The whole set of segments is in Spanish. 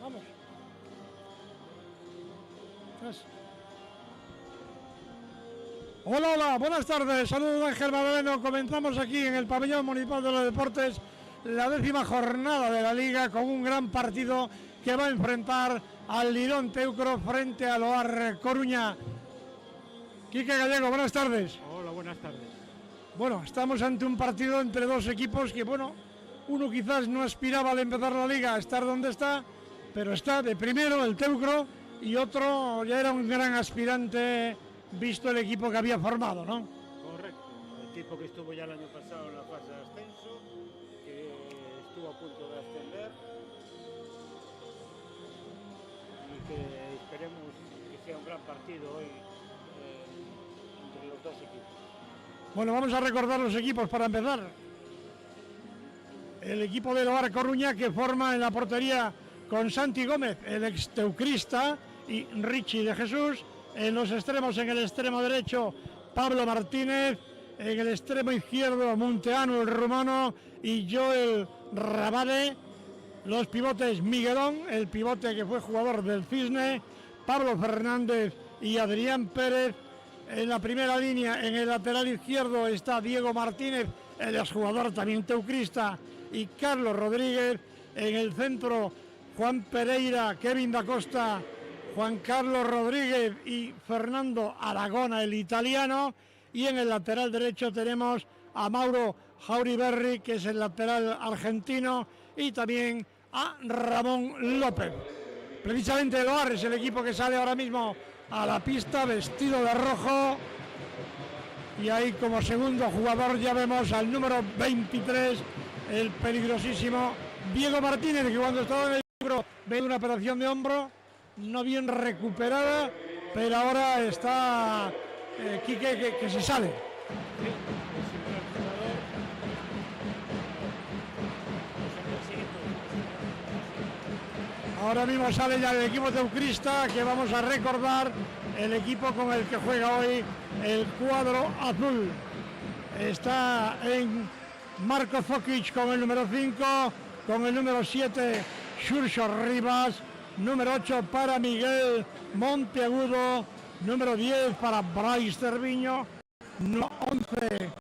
Vamos. Hola, hola, buenas tardes. Saludos de Ángel Madaleno. Comenzamos aquí en el Pabellón Municipal de los Deportes la 10ª jornada de la Liga con un gran partido que va a enfrentar al Lidón Teucro frente al OAR Coruña. Quique Gallego, buenas tardes. Hola, buenas tardes. Bueno, estamos ante un partido entre dos equipos que, bueno, uno quizás no aspiraba al empezar la Liga a estar donde está, pero está de primero el Teucro y otro ya era un gran aspirante visto el equipo que había formado, ¿no? Correcto, el equipo que estuvo ya el año pasado en la fase de ascenso, que estuvo a punto de ascender y que esperemos que sea un gran partido hoy entre los dos equipos. Bueno, vamos a recordar los equipos para empezar. El equipo del OAR Coruña, que forma en la portería con Santi Gómez, el exteucrista, y Richie de Jesús. En los extremos, en el extremo derecho, Pablo Martínez. En el extremo izquierdo, Munteanu, el rumano, y Joel Rabade. Los pivotes, Miguelón, el pivote que fue jugador del Cisne, Pablo Fernández y Adrián Pérez. En la primera línea, en el lateral izquierdo, está Diego Martínez, el exjugador también teucrista, y Carlos Rodríguez. En el centro, Juan Pereira, Kevin da Costa, Juan Carlos Rodríguez y Fernando Aragona, el italiano. Y en el lateral derecho tenemos a Mauro Jauriberri, que es el lateral argentino, y también a Ramón López. Precisamente el OAR es el equipo que sale ahora mismo a la pista vestido de rojo, y ahí como segundo jugador ya vemos al número 23, el peligrosísimo Diego Martínez, que cuando estaba en el libro ve una operación de hombro no bien recuperada, pero ahora está Quique que se sale. Ahora mismo sale ya el equipo teucrista, que vamos a recordar el equipo con el que juega hoy el cuadro azul. Está en Marco Fokic con el número 5, con el número 7 Xurxo Rivas, número 8 para Miguel Monteagudo, número 10 para Brais Cerviño, 11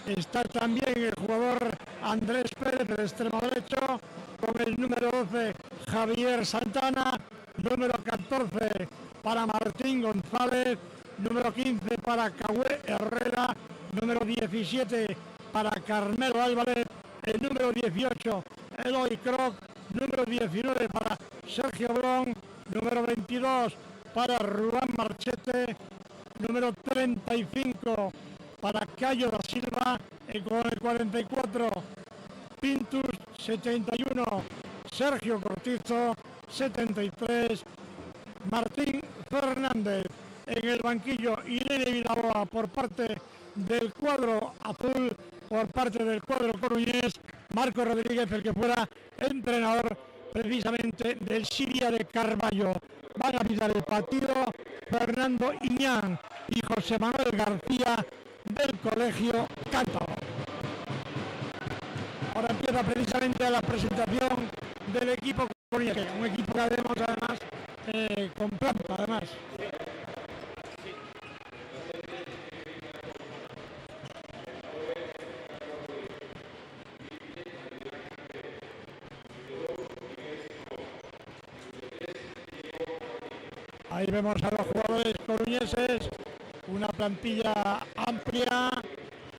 está también el jugador Andrés Pérez, del extremo derecho, con el número 12 Javier Santana, número 14 para Martín González, número 15 para Cahué Herrera, número 17 para Carmelo Álvarez, el número 18 Eloy Kroc, número 19 para Sergio Blon, número 22 para Rubán Marchete, número 35 para Cayo da Silva, con el 44 Pintus, 71 Sergio Cortizo, 73 Martín Fernández. En el banquillo, Irene Vilaboa por parte del cuadro azul, por parte del cuadro coruñés, Marco Rodríguez, el que fuera entrenador precisamente del Siria de Carballo. Van a pitar el partido Fernando Iñán y José Manuel García del Colegio Cántabro. Ahora empieza precisamente la presentación del equipo coruñés, un equipo que haremos además con planta además. Ahí vemos a los jugadores coruñeses, una plantilla amplia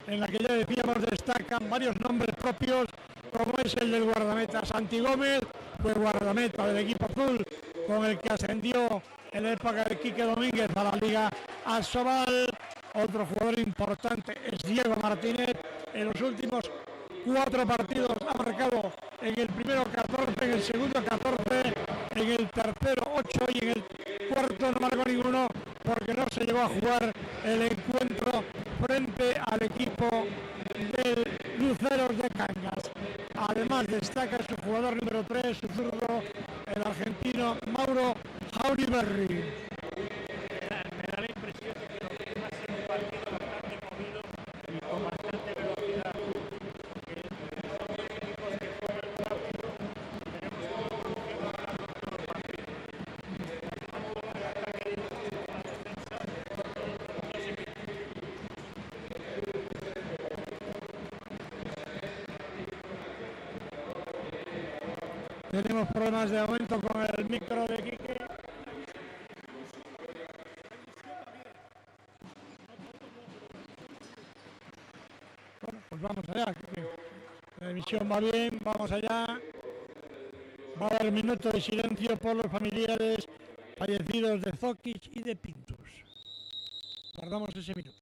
en la que ya decíamos destacan varios nombres propios, como es el del guardameta Santi Gómez, fue guardameta del equipo azul con el que ascendió en la época de Quique Domínguez a la Liga Asobal. Otro jugador importante es Diego Martínez. En los últimos 4 partidos ha marcado en el primero 14, en el segundo 14, en el tercero 8 y en el cuarto no marcó ninguno porque no se llegó a jugar el encuentro frente al equipo del Luceros de Cangas. Además destaca su jugador número 3, su zurdo, el argentino Mauro Jauriberri. Me da la impresión de que va a ser un partido bastante movido y con bastante velocidad, porque son dos equipos que juegan rápido y veremos cómo funciona el partido. Tenemos problemas de momento con el micro de Quique. Bueno, pues vamos allá, Quique. La emisión va bien, vamos allá. Va a haber minuto de silencio por los familiares fallecidos de Zokic y de Pintus. Guardamos ese minuto.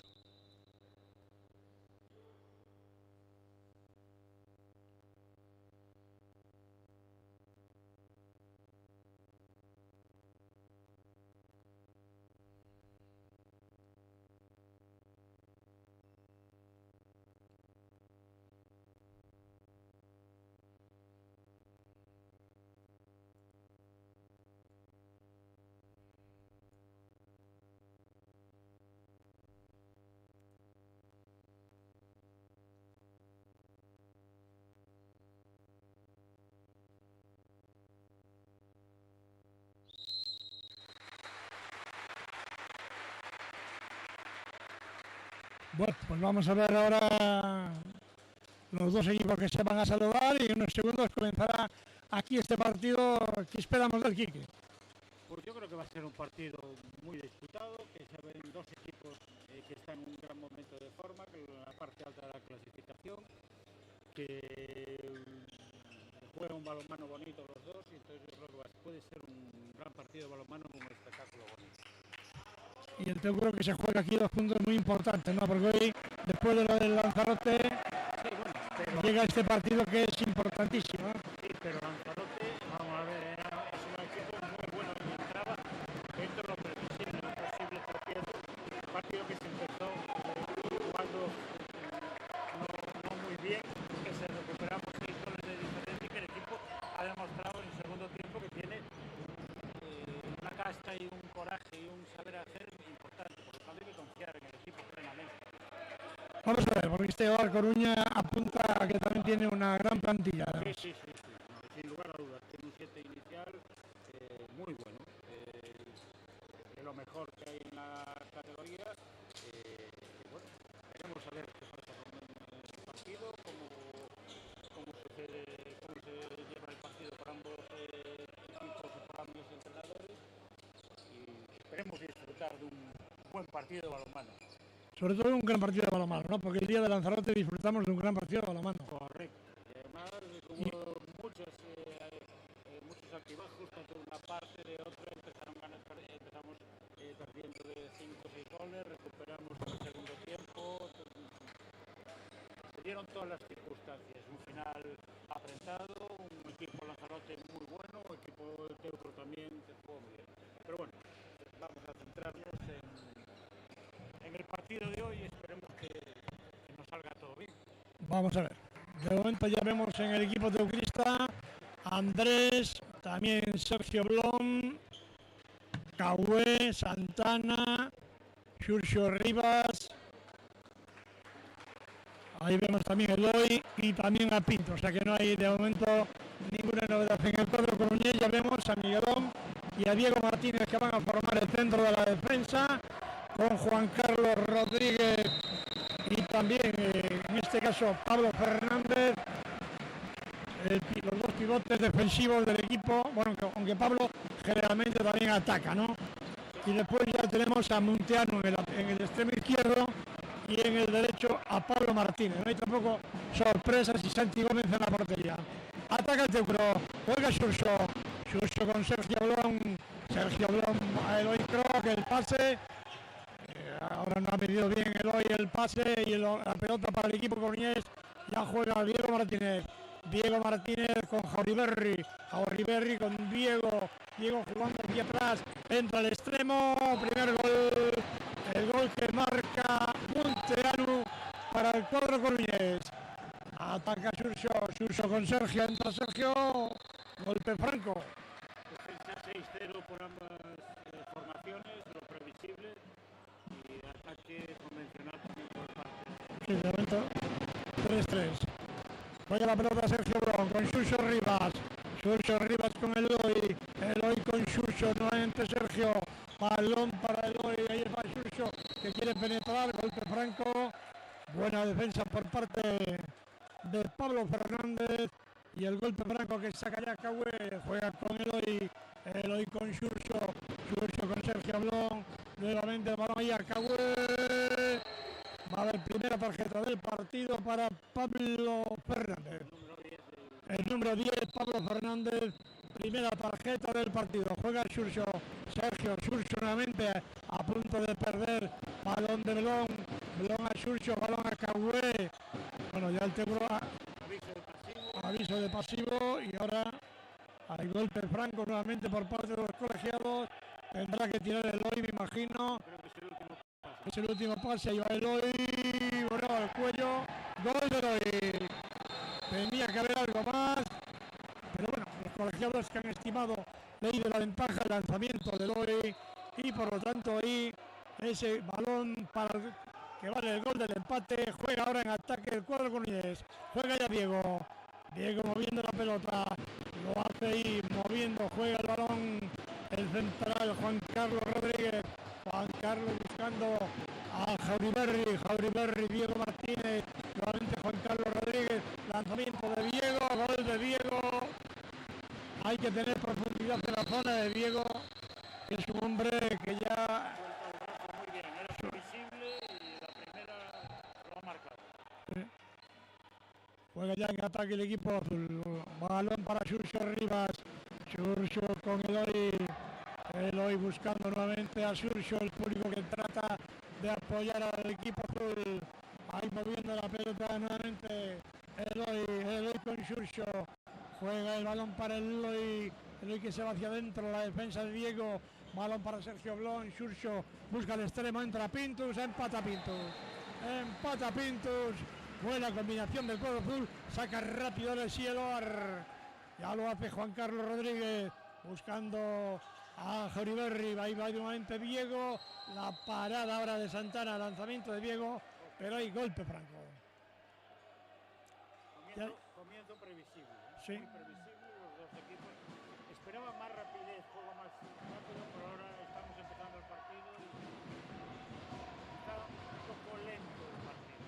Bueno, pues vamos a ver ahora los dos equipos que se van a saludar y en unos segundos comenzará aquí este partido. ¿Qué esperamos del Quique? Pues yo creo que va a ser un partido muy disputado, que se ven dos equipos que están en un gran momento de forma, que en la parte alta de la clasificación, que juegan un balonmano bonito los dos, y entonces yo creo que puede ser un gran partido de balonmano con un espectáculo bonito. Y yo creo que se juega aquí 2 puntos muy importantes, ¿no? Porque hoy, después de lo del Lanzarote, sí, bueno, pero llega este partido que es importantísimo, ¿no? Sí, pero Lanzarote, vamos a ver, es un equipo muy bueno y entraba dentro de lo previsible, lo posible, porque es un partido que se empezó jugando no muy bien, que se recuperamos 6 goles de diferencia y que el equipo ha demostrado en el segundo tiempo que tiene una casta y un coraje y un saber hacer importante, por lo tanto hay que confiar en el equipo plenamente. Vamos a ver, porque este Bar Coruña apunta a que también tiene una gran plantilla. Sí. Sin lugar a dudas, tiene un 7 inicial muy bueno, de lo mejor que hay en la categoría. Bueno, veremos a ver qué pasa con el partido, cómo se lleva el partido por ambos equipos y por ambos entrenadores, y esperemos disfrutar de un buen partido de balonmano. Sobre todo un gran partido de balonmano, ¿no? Porque el día de Lanzarote disfrutamos de un gran partido de balonmano. Correcto. Y además, como muchos altibajos, tanto de una parte de otra, empezamos perdiendo de 5 o 6 goles, recuperamos en el segundo tiempo. Se dieron todas las circunstancias. Un final apretado, un equipo Lanzarote muy bueno, un equipo de Teucro también que jugó muy bien. Pero bueno, vamos a centrarnos en el partido de hoy y esperemos que nos salga todo bien. Vamos a ver. De momento ya vemos en el equipo teucrista Andrés, también Sergio Blom, Cahué, Santana, Xurxo Rivas. Ahí vemos también a Eloy y también a Pinto, o sea que no hay de momento ninguna novedad. En el cuadro coruñés ya vemos a Miguelón y a Diego Martínez, que van a formar el centro de la defensa, con Juan Carlos Rodríguez y también en este caso Pablo Fernández, los dos pivotes defensivos del equipo. Bueno, aunque Pablo generalmente también ataca, ¿no? Y después ya tenemos a Munteanu en el extremo izquierdo y en el derecho a Pablo Martínez. No hay tampoco sorpresas y Santi Gómez en la portería. Ataca el Teucro, juega Xurxo con Sergio Blom a Eloy Kroc, el pase. Ahora no ha medido bien Eloy el pase y la pelota para el equipo coruñés. Ya juega Diego Martínez con Jauriberri con Diego jugando aquí atrás, entra al extremo, primer gol, el gol que marca Munteanu para el cuadro coruñés. Ataca Xurxo con Sergio, entra Sergio, golpe franco. Defensa 6-0 por ambas formaciones, lo previsible, y ataque convencional también por parte. Sí, de momento 3-3. Vaya la pelota Sergio Blom con Xurxo Rivas con Eloy con Xurxo, nuevamente Sergio, balón para Eloy, ahí va Xurxo que quiere penetrar, golpe franco, buena defensa por parte de Pablo Fernández y el golpe franco que saca ya Cagüe, juega con Eloy con Xurxo con Sergio Blon, nuevamente el balón ahí a Cagüe, va a haber primera tarjeta del partido para Pablo Fernández. El número 10, Pablo Fernández, primera tarjeta del partido. Juega Xurxo, Sergio Xurxo nuevamente a punto de perder. Balón de Blon a Xurxo, balón a Cagüe. Bueno, ya el Tebro aviso de pasivo y ahora hay golpe franco nuevamente por parte de los colegiados. Tendrá que tirar Eloy, me imagino. Es el último pase, ahí va Eloy, bueno, al cuello. Gol de Eloy. Tenía que haber algo más, pero bueno, los colegiados que han estimado ley de la ventaja el lanzamiento de Eloy y por lo tanto ahí ese balón para que vale el gol del empate. Juega ahora en ataque el cuadro coruñés, juega ya Diego moviendo la pelota, lo hace ahí moviendo, juega el balón el central Juan Carlos Rodríguez, Juan Carlos buscando a Jauri Berry, Diego Martínez, nuevamente Juan Carlos Rodríguez, lanzamiento de Diego, gol de Diego. Hay que tener profundidad en la zona de Diego, que es un hombre que ya... Muy bien, era previsible y la primera lo ha marcado. Juega ya en ataque el equipo azul, balón para Xurxo Rivas, Xurxo con Eloy buscando nuevamente a Xurxo, el público que trata de apoyar al equipo azul, ahí moviendo la pelota nuevamente Eloy con Xurxo, juega el balón para Eloy que se va hacia adentro, la defensa de Diego, balón para Sergio Blon, Xurxo busca el extremo, entra Pintus, empata Pintus, buena combinación del cuadro azul, saca rápido el Sieloar, ya lo hace Juan Carlos Rodríguez, buscando a Jauri Berry, ahí va nuevamente Diego, la parada ahora de Santana, lanzamiento de Diego, pero hay golpe franco. Comienzo previsible, sí. Muy previsible los dos equipos. Esperaba más rapidez, juego más rápido, pero ahora estamos empezando el partido y está un poco lento el partido.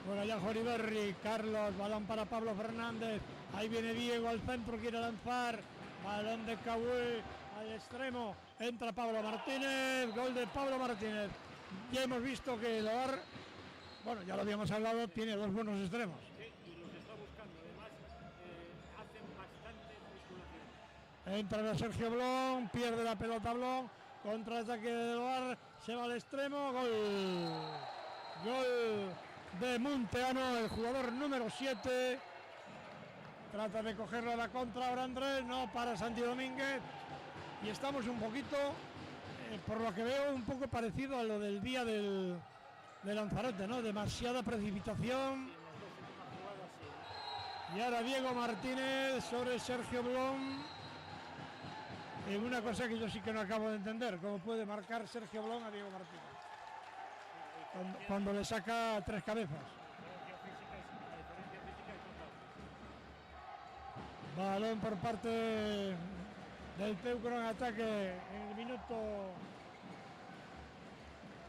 Bueno, ya Jauri Berry, Carlos, balón para Pablo Fernández, ahí viene Diego al centro, quiere lanzar, balón de Cagüe al extremo, entra Pablo Martínez, gol de Pablo Martínez. Ya hemos visto que el Oar, bueno, ya lo habíamos hablado, tiene dos buenos extremos. Sí, y los está buscando, además hacen bastante musculación. Entra Sergio Blon, pierde la pelota Blon, contraataque de Oar, se va al extremo, gol de Munteano, el jugador número 7. Trata de cogerlo a la contra ahora Andrés, no para Santi Domínguez. Y estamos un poquito, por lo que veo, un poco parecido a lo del día de Lanzarote, ¿no? Demasiada precipitación. Y ahora Diego Martínez sobre Sergio Blon. Una cosa que yo sí que no acabo de entender, cómo puede marcar Sergio Blon a Diego Martínez. Cuando le saca tres cabezas. Balón por parte del Teucro en ataque en el minuto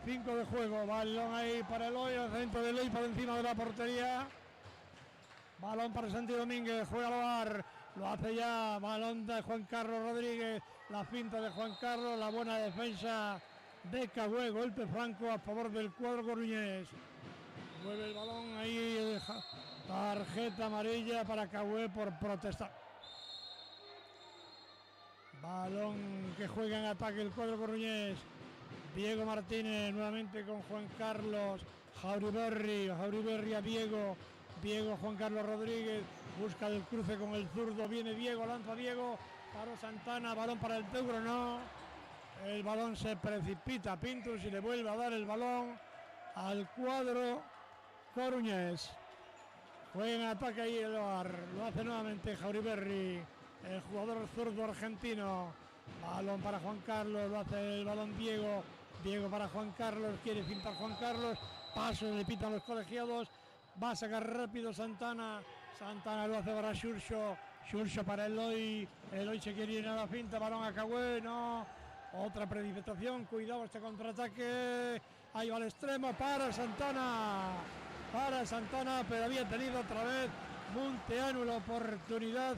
5 de juego. Balón ahí para Eloy, al centro de Eloy por encima de la portería. Balón para Santi Domínguez, juega Loar, lo hace ya, balón de Juan Carlos Rodríguez, la finta de Juan Carlos, la buena defensa de Cagüe, golpe franco a favor del cuadro coruñés. Mueve el balón ahí, tarjeta amarilla para Cagüe por protestar. Balón que juega en ataque el cuadro coruñés. Diego Martínez nuevamente con Juan Carlos, Jauri Berry a Diego, Juan Carlos Rodríguez, busca el cruce con el zurdo, viene Diego, lanza Diego, paró Santana, balón para el Teucro, no. El balón se precipita Pintus y le vuelve a dar el balón al cuadro coruñés. Juega en ataque ahí el Oar, lo hace nuevamente Jauri Berry, el jugador zurdo argentino. Balón para Juan Carlos, lo hace el balón Diego para Juan Carlos, quiere fintar Juan Carlos, paso, le pitan los colegiados, va a sacar rápido Santana lo hace para Xurxo para Eloy se quiere ir a la finta, balón a Cagüe, no. Otra precipitación, cuidado este contraataque, ahí va al extremo para Santana, pero había tenido otra vez Munteanu la oportunidad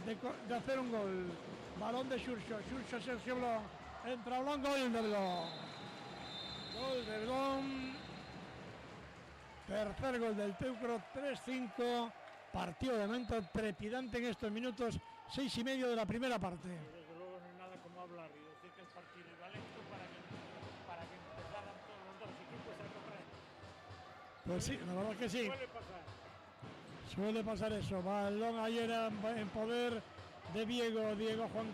de hacer un gol. Balón de Xurxo, Sergio Blon, entra Blon, gol de Blon. Gol de Blon. Tercer gol del Teucro, 3-5. Partido de momento trepidante en estos minutos, 6:30 de la primera parte. Desde luego no hay nada como hablar y decir que el partido iba lento para que empezaran todos los dos equipos a correr. Pues sí, la verdad que sí. Suele pasar eso. Balón ayer en poder de Diego Juan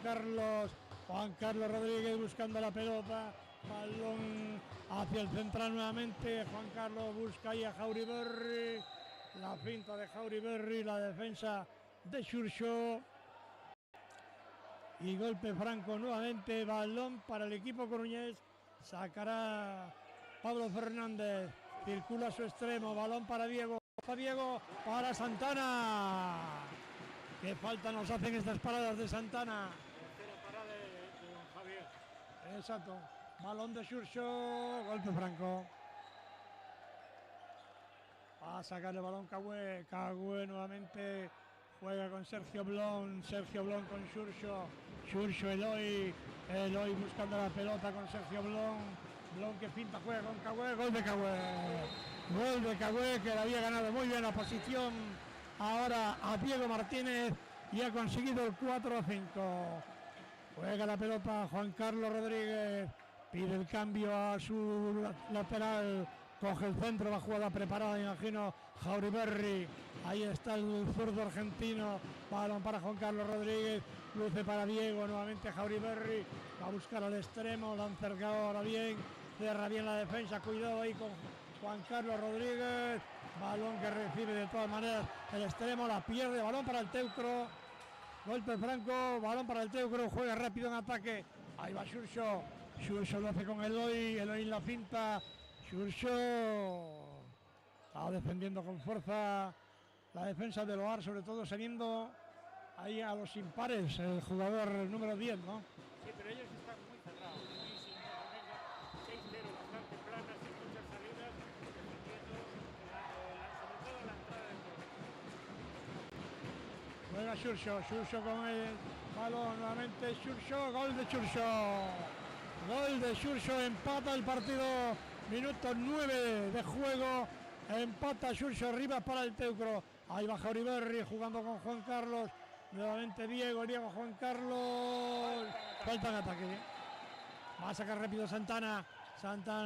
Carlos Rodríguez buscando la pelota. Balón hacia el central nuevamente. Juan Carlos busca ahí a Jauriberri. La finta de Jauriberri, la defensa de Xurxo. Y golpe franco nuevamente. Balón para el equipo coruñés. Sacará Pablo Fernández. Circula a su extremo. Balón para Diego. Para Santana. Qué falta nos hacen estas paradas de Santana. Tercera parada de don Javier. Exacto. Balón de Xurxo. Golpe franco. Va a sacar el balón Cagüe. Cagüe nuevamente juega con Sergio Blon con Xurxo, Eloy buscando la pelota con Sergio Blon que finta, juega con Cagüe. Gol de Cagüe que le había ganado muy bien la posición ahora a Diego Martínez y ha conseguido el 4-5. Juega la pelota Juan Carlos Rodríguez, pide el cambio a su lateral. Coge el centro, la jugada preparada, imagino, Jauriberri. Ahí está el zurdo argentino. Balón para Juan Carlos Rodríguez. Luce para Diego, nuevamente Jauriberri. Va a buscar al extremo, lo han cercado ahora bien. Cierra bien la defensa, cuidado ahí con Juan Carlos Rodríguez. Balón que recibe de todas maneras el extremo, la pierde. Balón para el Teucro. Golpe franco, balón para el Teucro. Juega rápido en ataque. Ahí va Xurxo. Xurxo lo hace con Eloy en la finta. Xurxo está defendiendo con fuerza la defensa de Loar, sobre todo saliendo ahí a los impares, el jugador número 10, ¿no? Sí, pero ellos están muy cerrados, muy sin 6-0, bastante planas, sin muchas salidas, defendiendo sobre todo la entrada del juego. Juega Xurxo con el balón nuevamente, gol de Xurxo, empata el partido. Minuto 9 de juego, empata Xurxo, arriba para el Teucro. Ahí va Jauriberri jugando con Juan Carlos, nuevamente Diego Juan Carlos. Falta en ataque. Va a sacar rápido Santana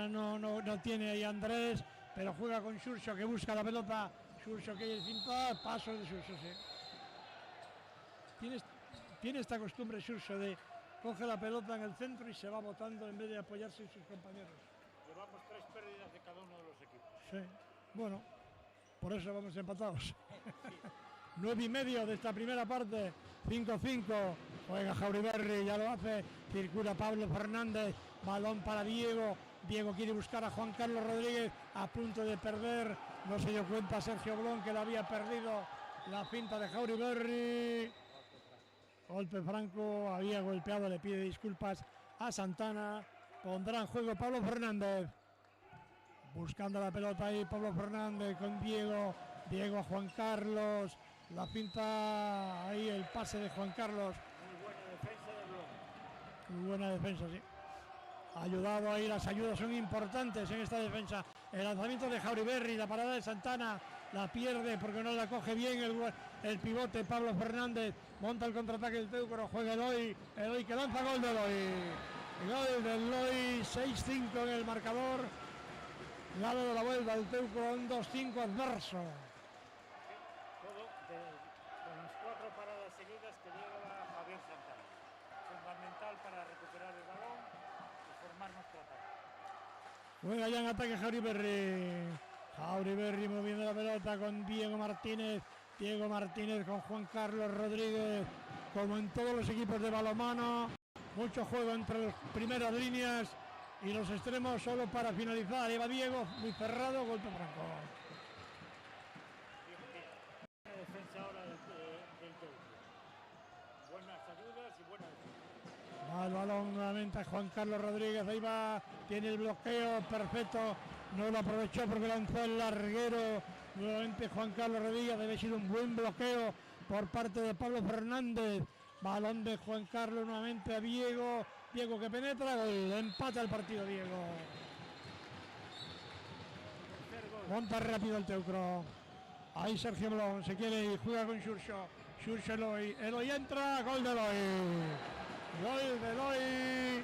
no tiene ahí Andrés, pero juega con Xurxo que busca la pelota. Xurxo que finta, paso de Xurxo, sí. Tiene esta costumbre Xurxo de coge la pelota en el centro y se va botando en vez de apoyarse en sus compañeros. Llevamos 3 pérdidas de cada uno de los equipos. Sí, bueno, por eso vamos empatados. 9:30 de esta primera parte, 5-5. Juega Jauriberri, ya lo hace. Circula Pablo Fernández, balón para Diego. Diego quiere buscar a Juan Carlos Rodríguez, a punto de perder. No se dio cuenta Sergio Blon que lo había perdido. La finta de Jauriberri. Golpe franco, había golpeado, le pide disculpas a Santana. Pondrá en juego Pablo Fernández. Buscando la pelota ahí Pablo Fernández con Diego a Juan Carlos. La pinta ahí, el pase de Juan Carlos. Muy buena defensa de Blon. Muy buena defensa, sí. Ha ayudado ahí, las ayudas son importantes en esta defensa. El lanzamiento de Jauriberri, la parada de Santana. La pierde porque no la coge bien el pivote Pablo Fernández. Monta el contraataque del Teucro, juega Eloy que lanza, gol de Eloy. Gol de Eloy, 6-5 en el marcador. Lado de la vuelta el Teucro, un 2-5 adverso. Todo con las 4 paradas seguidas que lleva Javier Santana. Fundamental para recuperar el balón y formar nuestro ataque. Juega ya en ataque Jauriberri moviendo la pelota con Diego Martínez con Juan Carlos Rodríguez, como en todos los equipos de balonmano. Mucho juego entre las primeras líneas y los extremos solo para finalizar. Lleva Diego, muy cerrado, golpe franco. Buena defensa ahora del Teucro. Buenas ayudas y buena defensa. Va el balón nuevamente a Juan Carlos Rodríguez, ahí va, tiene el bloqueo perfecto, no lo aprovechó porque lanzó el larguero Nuevamente Juan Carlos Rodríguez, debe ser un buen bloqueo por parte de Pablo Fernández. Balón de Juan Carlos nuevamente a Diego. Diego que penetra, gol, empata el partido Diego. Monta rápido el Teucro. Ahí Sergio Blon se quiere y juega con Xurxo. Xurxo Eloy. Eloy entra, gol de Eloy. Gol de Eloy.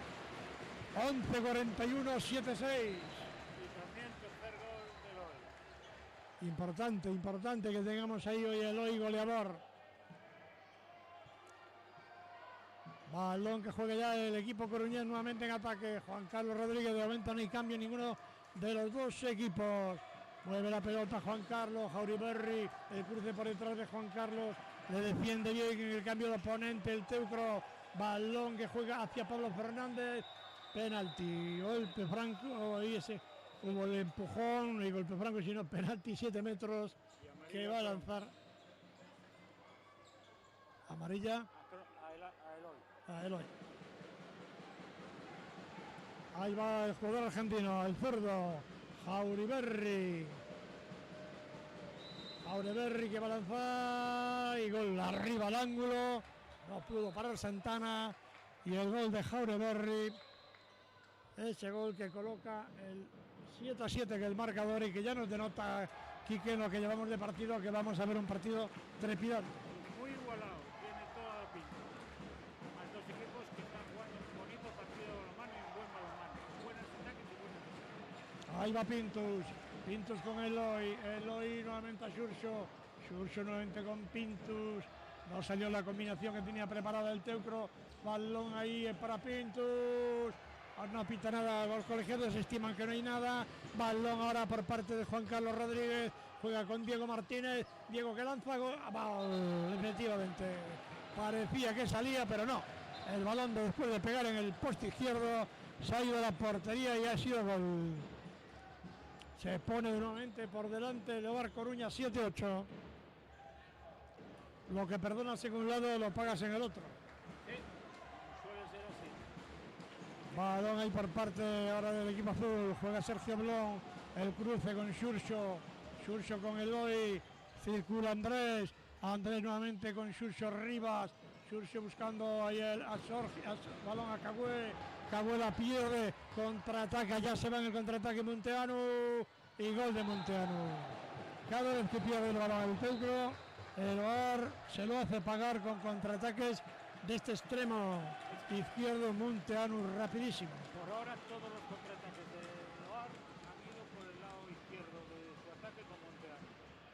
11-41, 7-6. Y también tercer gol de Eloy. Importante que tengamos ahí hoy Eloy goleador. Balón que juega ya el equipo coruñés nuevamente en ataque. Juan Carlos Rodríguez, de momento no hay cambio en ninguno de los dos equipos. Mueve la pelota Juan Carlos, Jauriberri, el cruce por detrás de Juan Carlos, le defiende bien en el cambio de oponente el Teucro. Balón que juega hacia Pablo Fernández. Penalti, golpe franco, ahí ese hubo el empujón, no hay golpe franco, sino penalti, 7 metros que va a lanzar. Amarilla a Eloy. Ahí va el jugador argentino, el zurdo, Jauriberri. Jauriberri que va a lanzar y gol arriba al ángulo, no pudo parar Santana y el gol de Jauriberri. Ese gol que coloca el 7-7 que el marcador y que ya nos denota, Quique, lo que llevamos de partido, que vamos a ver un partido trepidante. Muy igualado, tiene toda la pinta. Más dos equipos que están jugando un bonito partido de balonmano y un buen balonmano. Buenos ataques y buenos defensas. Ahí va Pintus con Eloy nuevamente a Xurxo. Xurxo nuevamente con Pintus. No salió la combinación que tenía preparada el Teucro. Balón ahí para Pintus. No pita nada, los colegiados estiman que no hay nada. Balón ahora por parte de Juan Carlos Rodríguez. Juega con Diego Martínez. Diego que lanza gol. Efectivamente. Parecía que salía, pero no. El balón después de pegar en el poste izquierdo se ha ido a la portería y ha sido gol. Se pone nuevamente por delante el Ovar Coruña 7-8. Lo que perdonas en un lado lo pagas en el otro. Sí, suele ser así. Balón ahí por parte ahora del equipo azul. Juega Sergio Blon. El cruce con Xurxo. Xurxo con Eloy. Circula Andrés. Andrés nuevamente con Xurxo Rivas. Xurxo buscando ahí balón a Cagüe. Cagüe la pierde. Contraataca. Ya se va en el contraataque Munteanu. Y gol de Munteanu. Cada vez que pierde el balón el Teucro, el Ovar se lo hace pagar con contraataques de este extremo izquierdo Munteanu rapidísimo. Por ahora todos los contraataques de Ovar han ido por el lado izquierdo de su ataque con Munteanu.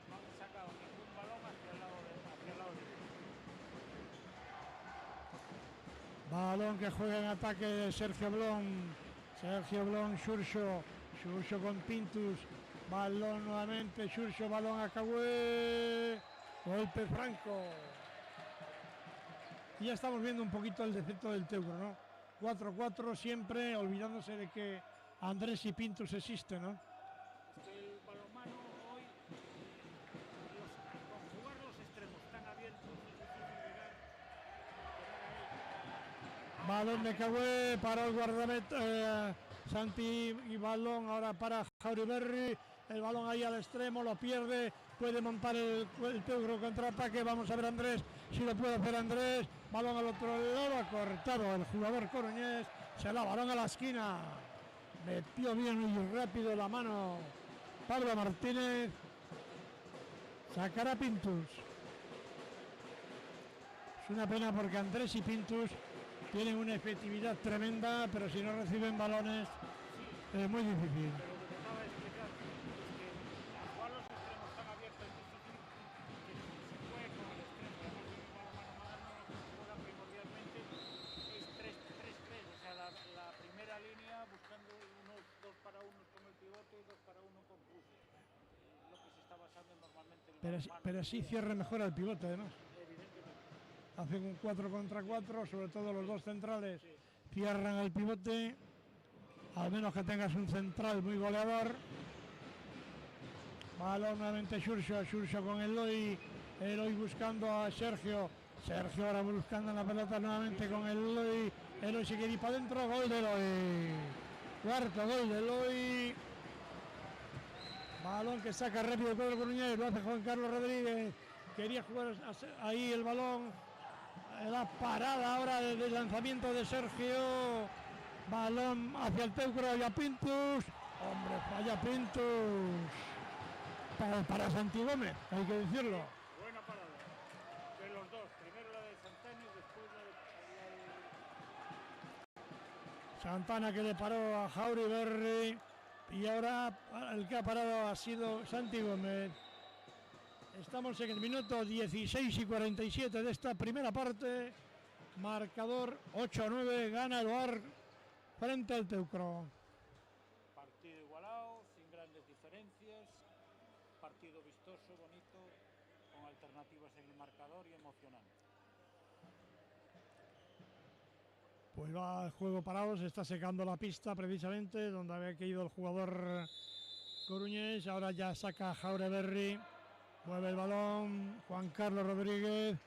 No han sacado ningún balón hacia el lado derecho. Balón que juega en ataque Sergio Blon, Xurxo con Pintus, balón nuevamente, Xurxo, balón a Cagüe, golpe franco. Y ya estamos viendo un poquito el defecto del Teucro, ¿no? 4-4 siempre, olvidándose de que Andrés y Pintus existen, ¿no? Es que el balonmano hoy, con jugar los extremos tan abiertos, es difícil llegar. Balón de Cagüe para el guardameta Santi y balón ahora para Jauriberri. El balón ahí al extremo, lo pierde, puede montar el Teucro contraataque. Vamos a ver Andrés, si lo puede hacer Andrés. Balón al otro lado, ha cortado el jugador coruñés. Se la balón a la esquina. Metió bien y rápido la mano Pablo Martínez. Sacará Pintus. Es una pena porque Andrés y Pintus tienen una efectividad tremenda, pero si no reciben balones es muy difícil. Pero lo que trataba de explicar es que al jugar los extremos tan abiertos es difícil que se juegue con el extremo. Además de un balonmano moderno, lo que se juega primordialmente es 3-3-3, o sea, la primera línea buscando unos 2 para 1 con el pivote y 2 para 1 con cruce. Lo que se está basando normalmente en el balonmano. Pero sí cierra mejor al pivote además. Evidentemente. Hacen un 4 contra 4, sobre todo los dos centrales Sí. cierran el pivote, al menos que tengas un central muy goleador. Balón nuevamente Xurxo con Eloy buscando a Sergio ahora buscando la pelota nuevamente con Eloy se quiere ir para adentro, gol de Eloy, cuarto gol de Eloy. Balón que saca rápido el cuadro coruñés, lo hace Juan Carlos Rodríguez. Quería jugar ahí el balón. La parada ahora del lanzamiento de Sergio. Balón hacia el Teucro y a Pintus. Hombre, falla Pintus. Para Santi Gómez, hay que decirlo. Buena parada de los dos. Primero la de Santana y después la de... Santana que le paró a Jauri Berry. Y ahora el que ha parado ha sido Santi Gómez. Estamos en el minuto 16 y 47 de esta primera parte. Marcador 8-9, gana el OAR frente al Teucro. Partido igualado, sin grandes diferencias. Partido vistoso, bonito, con alternativas en el marcador y emocionante. Pues va el juego parado, se está secando la pista precisamente donde había caído el jugador coruñés. Ahora ya saca Jaureberry, mueve el balón Juan Carlos Rodríguez.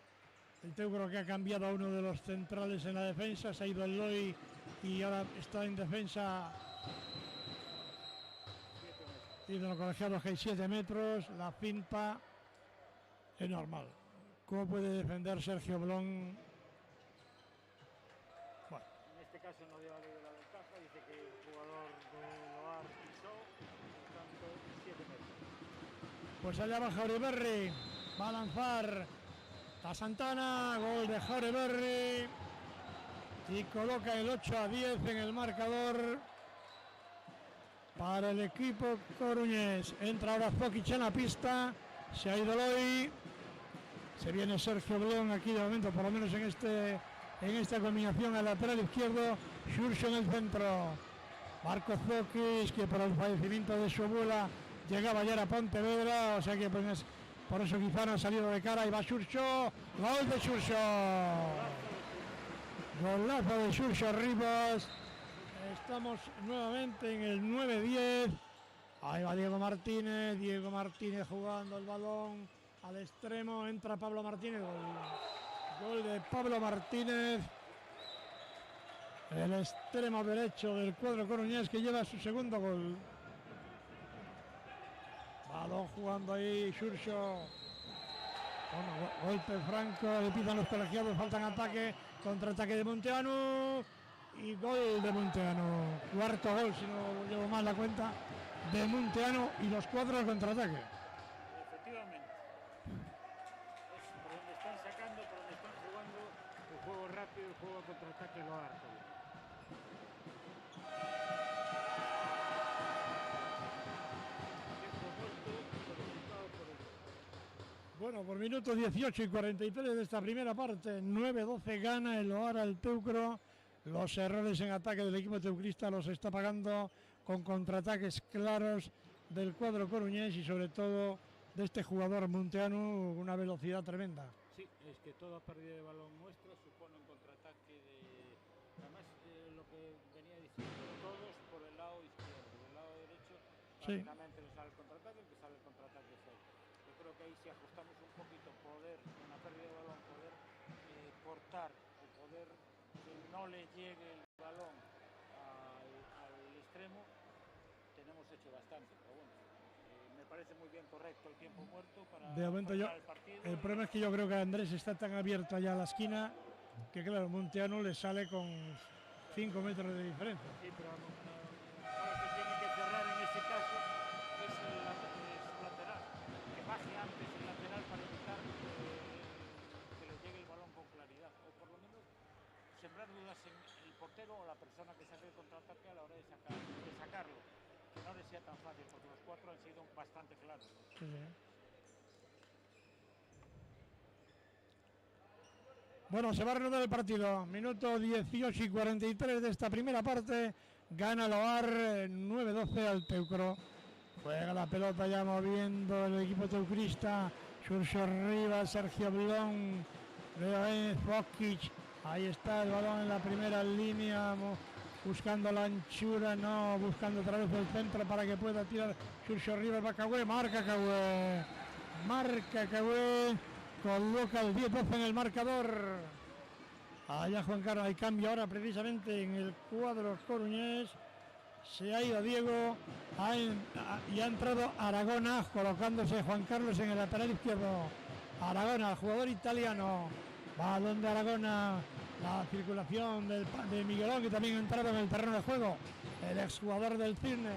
El Teucro que ha cambiado a uno de los centrales en la defensa, se ha ido el Loi y ahora está en defensa. Y de los colegiados que hay 7 metros, la finta es normal. ¿Cómo puede defender Sergio Blon? Bueno. En este caso no dio la ley de la ventaja, dice que el jugador de Loar pisó, por tanto 7 metros. Pues allá va Jaureberry, va a lanzar a Santana, gol de Jaureberry y coloca el 8-10 en el marcador para el equipo coruñés. Entra ahora Fokic en la pista, se ha ido Loi, se viene Sergio Blon aquí de momento, por lo menos en esta combinación al lateral izquierdo. Xurxo en el centro, Marco Fokic, que por el fallecimiento de su abuela llegaba ayer a Pontevedra, o sea que pues, por eso quizá no ha salido de cara. Y va Xurxo, gol de Xurxo, golazo de Xurxo Rivas. Estamos nuevamente en el 9-10. Ahí va Diego Martínez jugando el balón al extremo, entra Pablo Martínez, gol de Pablo Martínez, el extremo derecho del cuadro coruñés que lleva su segundo gol. Balón jugando ahí Xurxo, golpe franco, le pitan los colegiados, faltan ataque, contraataque de Munteanu y gol de Munteanu, cuarto gol si no llevo mal la cuenta de Munteanu y los 4 al contraataque. Efectivamente, es por donde están sacando, por donde están jugando el juego rápido, el juego de contraataque lo harto. Bueno, por minutos 18 y 43 de esta primera parte, 9-12 gana el OAR al Teucro. Los errores en ataque del equipo teucrista los está pagando con contraataques claros del cuadro coruñés y sobre todo de este jugador Munteanu, una velocidad tremenda. Sí, es que toda pérdida de balón nuestra supone un contraataque de... Además, lo que venía diciendo, todos por el lado izquierdo, del lado derecho, prácticamente no sale el contraataque, el que sale el contraataque es él. Yo creo que ahí si ajustamos un poquito, poder, con la pérdida de balón, poder cortar o poder que no le llegue el balón al extremo, tenemos hecho bastante, pero bueno, me parece muy bien correcto el tiempo muerto para de momento el partido. El problema es que yo creo que Andrés está tan abierto allá a la esquina que claro, Munteanu le sale con 5 metros de diferencia. Sí, pero ahora que tiene que cerrar en ese caso es el lateral, que baje antes el lateral para evitar que le llegue el balón con claridad, o por lo menos sembrar dudas en el portero o la persona que saque el contraataque a la hora de sacarlo, que no le sea tan fácil, porque los 4 han sido bastante claros. Sí. Bueno, se va a reanudar el partido, minuto 18 y 43 de esta primera parte, gana el OAR 9-12 al Teucro. Juega la pelota ya moviendo el equipo teucrista, Xurxo Rivas, Sergio Blon, Fokic. Ahí está el balón en la primera línea, buscando la anchura, no, buscando otra vez el centro para que pueda tirar Xurxo Rivas, va Cagüe, marca Cagüe, coloca el 10-12 en el marcador. Allá Juan Carlos, hay cambio ahora precisamente en el cuadro coruñés, Se ha ido Diego y ha entrado Aragona, colocándose Juan Carlos en el lateral izquierdo. Aragona, jugador italiano. Balón de Aragona. La circulación de Miguelón, que también ha entrado en el terreno de juego. El exjugador del Cisne.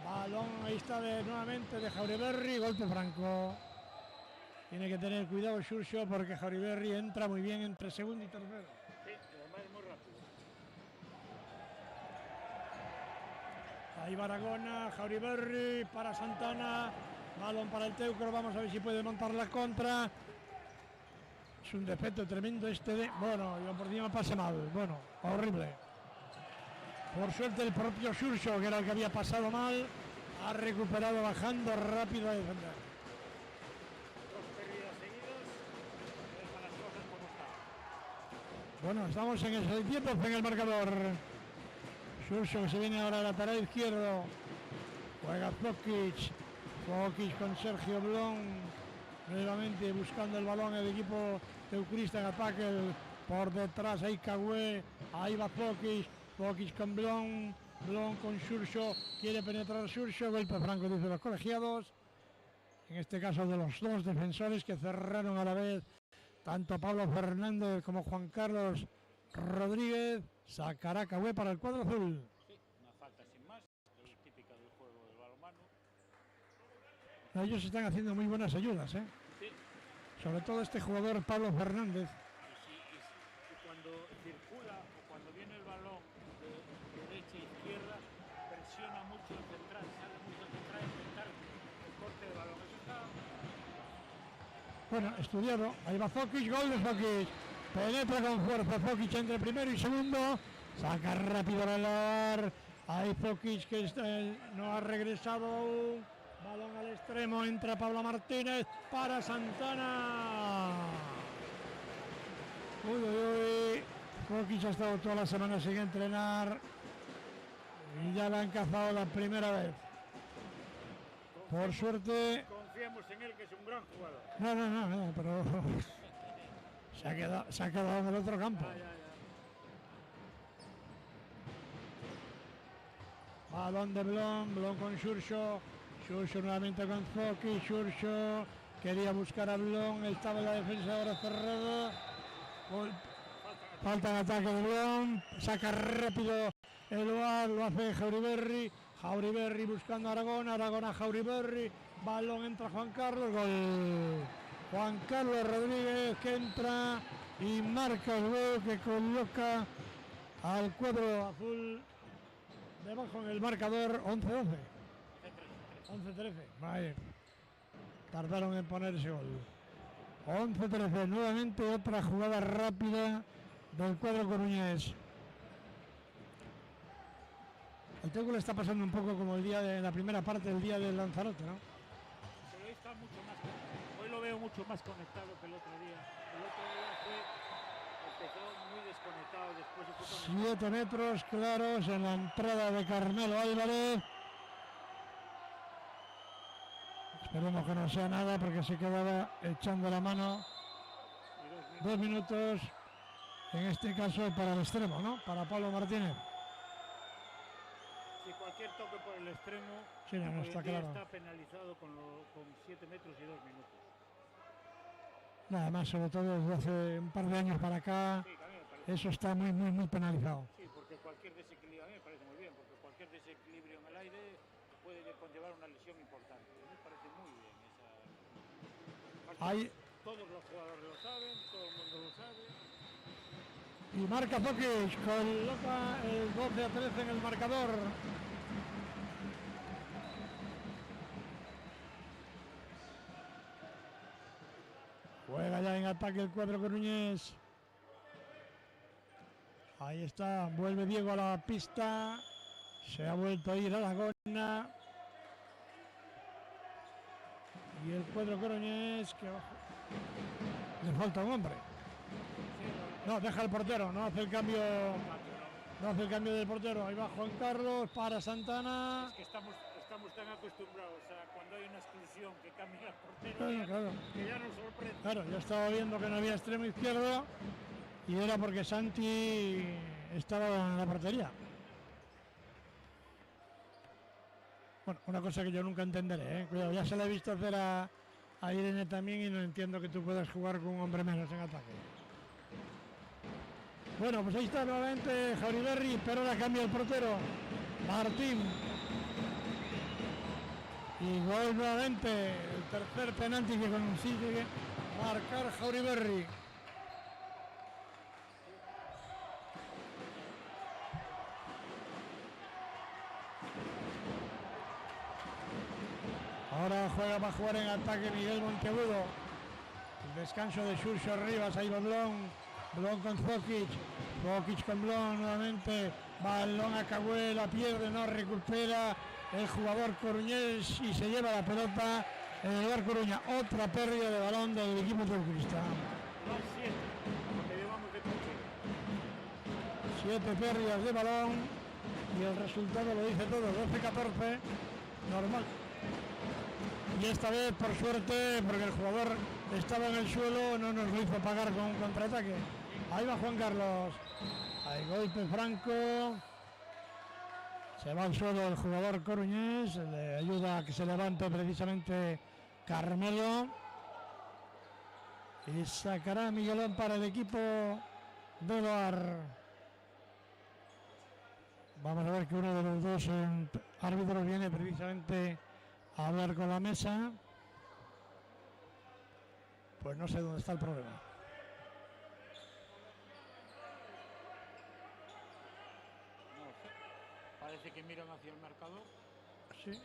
Balón, ahí está nuevamente de Jauriberri. Golpe franco. Tiene que tener cuidado Xurxo porque Jauriberri entra muy bien entre segundo y tercero. Sí, además es muy rápido. Ahí va Aragona, Jauriberri para Santana. Balón para el Teucro. Vamos a ver si puede montar la contra. Es un defecto tremendo este de... Bueno, yo por día me pasa mal. Bueno, horrible. Por suerte el propio Xurxo, que era el que había pasado mal, ha recuperado bajando rápido a defender. Dos pérdidas seguidas, deja las cosas como están. Bueno, estamos en el tiempo en el marcador. Xurxo que se viene ahora al lateral izquierdo. Juega Fokic con Sergio Blon. Nuevamente buscando el balón el equipo teucrista en ataque. Por detrás hay Cagüe. Ahí va Fokic con Blon con Xurxo. Quiere penetrar Xurxo. Golpe franco, dice los colegiados. En este caso de los dos defensores que cerraron a la vez. Tanto Pablo Fernández como Juan Carlos Rodríguez. Sacará Cagüe para el cuadro azul. Sí, una falta sin más, es típica del juego del balonmano. Ellos están haciendo muy buenas ayudas, ¿eh? Sí. Sobre todo este jugador Pablo Fernández. Y cuando circula o cuando viene el balón de derecha a izquierda, presiona mucho el central, sale mucho el central a intentar el corte de balón. Eso está... Bueno, estudiado. Ahí va Fokic, gol de Fokic. Penetra con fuerza Fokic entre primero y segundo. Saca rápido el bar. Ahí Fokic que no ha regresado aún. Balón al extremo, entra Pablo Martínez para Santana. Uy. Fokic ha estado toda la semana sin entrenar y ya la han cazado la primera vez. Por suerte. Confiamos en él, que es un gran jugador. No, pero se ha quedado en el otro campo. Balón de Blon con Xurxo. Xurxo nuevamente con Fokic. Xurxo quería buscar a Blon, estaba en la defensa ahora cerrada. Falta en ataque de Blon, saca rápido el bar, lo hace Jauriberri buscando a Aragona Jauriberri, balón, entra Juan Carlos, gol. Juan Carlos Rodríguez que entra y marca el gol que coloca al cuadro azul debajo en el marcador 11-12. 11-13, vaya. Tardaron en poner ese gol. 11-13, nuevamente otra jugada rápida del cuadro coruñés. El Teucro le está pasando un poco como el día de la primera parte del día del Lanzarote, ¿no? Pero hoy está mucho más conectado. Hoy lo veo mucho más conectado que el otro día. El otro día empezó muy desconectado, después se fue conectado. 7 metros claros en la entrada de Carmelo Álvarez. Esperemos que no sea nada porque se quedaba echando la mano. 2 minutos, en este caso para el extremo, ¿no? Para Pablo Martínez. Si cualquier toque por el extremo, sí, no está claro. Está penalizado con 7 metros y 2 minutos. Nada más, sobre todo desde hace un par de años para acá, sí, eso está muy penalizado. Sí, porque cualquier desequilibrio, a mí me parece muy bien, porque cualquier desequilibrio en el aire puede conllevar una lesión importante. Me parece muy bien esa... Ahí... Todos los jugadores lo saben, todo el mundo lo sabe. Y marca Fokic, coloca el 12-13 en el marcador. Juega ya en ataque el cuadro coruñés. Ahí está, vuelve Diego a la pista. Se ha vuelto a ir Aragona. Y el cuadro coruñés que le falta un hombre. No, deja el portero, no hace el cambio. No hace el cambio del portero. Ahí va Juan Carlos para Santana. Es que estamos tan acostumbrados a cuando hay una exclusión que cambia el portero. Claro. Que ya nos sorprende. Claro, yo estaba viendo que no había extremo izquierdo y era porque Santi estaba en la portería. Bueno, una cosa que yo nunca entenderé, ¿eh? Cuidado, ya se la he visto hacer a Irene también y no entiendo que tú puedas jugar con un hombre menos en ataque. Bueno, pues ahí está nuevamente Jauriberri, pero ahora cambia el portero, Martín. Y gol nuevamente, el tercer penalti que consigue marcar Jauriberri. Ahora va a jugar en ataque Miguel Monteagudo. El descanso de Xurxo Rivas, ahí va Blon con Zokic con Blon nuevamente. Balón a Cahué, la pierde, no recupera el jugador coruñés y se lleva la pelota en el lugar Coruña. Otra pérdida de balón del equipo turquista. 7 pérdidas de balón y el resultado lo dice todo, 12-14, normal. Y esta vez, por suerte, porque el jugador estaba en el suelo, no nos lo hizo pagar con un contraataque. Ahí va Juan Carlos. Hay golpe franco. Se va al suelo el jugador coruñés. Le ayuda a que se levante precisamente Carmelo. Y sacará Miguelón para el equipo de Loar. Vamos a ver que uno de los dos árbitros viene precisamente a hablar con la mesa. Pues no sé dónde está el problema. No sé. Parece que miran hacia el marcador. Sí,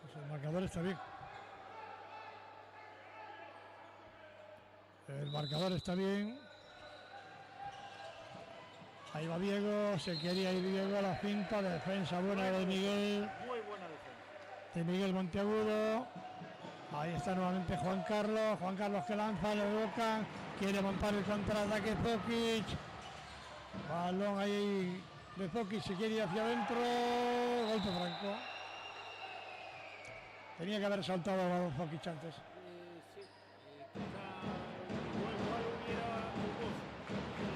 pues el marcador está bien. El marcador está bien. Ahí va Diego, se quería ir Diego a la cinta, defensa buena de Miguel. Muy buena defensa. De Miguel Monteagudo. Ahí está nuevamente Juan Carlos que lanza, le boca, quiere montar el contraataque Zokic. Balón ahí de Zokic, se quiere ir hacia adentro, golpe franco. Tenía que haber saltado el balón Zokic antes. Sí, quizá igual hubiera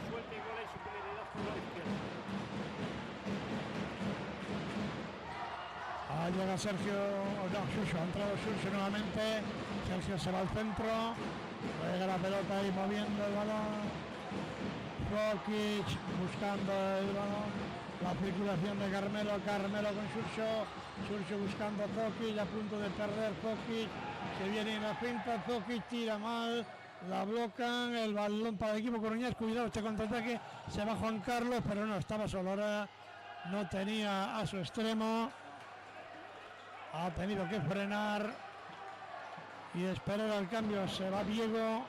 suelta igual hay superioridad por la izquierda. Llega Sergio, Xurxo, ha entrado Xurxo nuevamente. Sergio se va al centro, juega la pelota ahí moviendo el balón. Zokic buscando el balón, la circulación de Carmelo con Xurxo buscando Zokic, a punto de perder Zokic, se viene en la finta, Zokic tira mal, la blocan, el balón para el equipo coruñés, cuidado este contraataque, se va Juan Carlos, pero no, estaba solo, ahora no tenía a su extremo. Ha tenido que frenar y esperar al cambio. Se va Diego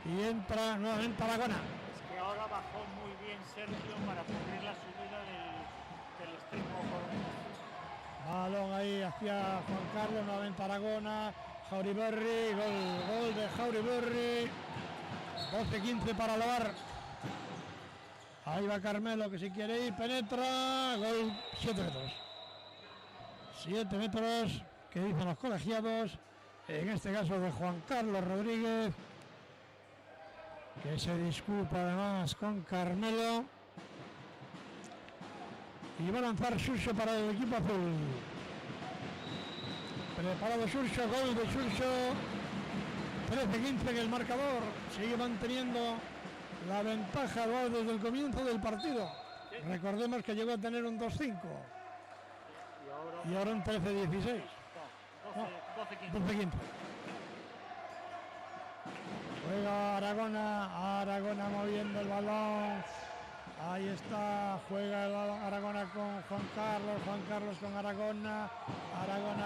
y entra nuevamente Aragona. Es que ahora bajó muy bien Sergio para cubrir la subida del extremo coruñés. Balón ahí hacia Juan Carlos, nuevamente Aragona. Jauriberri, gol de Jauriberri. 12-15 para Loar. Ahí va Carmelo que si quiere ir, penetra. Gol 7 metros. 7 metros, que dicen los colegiados, en este caso de Juan Carlos Rodríguez, que se disculpa además con Carmelo. Y va a lanzar Xurxo para el equipo azul. Preparado Xurxo, gol de Xurxo. 13-15 en el marcador. Sigue manteniendo la ventaja desde el comienzo del partido. Recordemos que llegó a tener un 2-5. Y ahora un 13-16. 12-15. Juega Aragona moviendo el balón. Ahí está, juega el balón Aragona con Juan Carlos con Aragona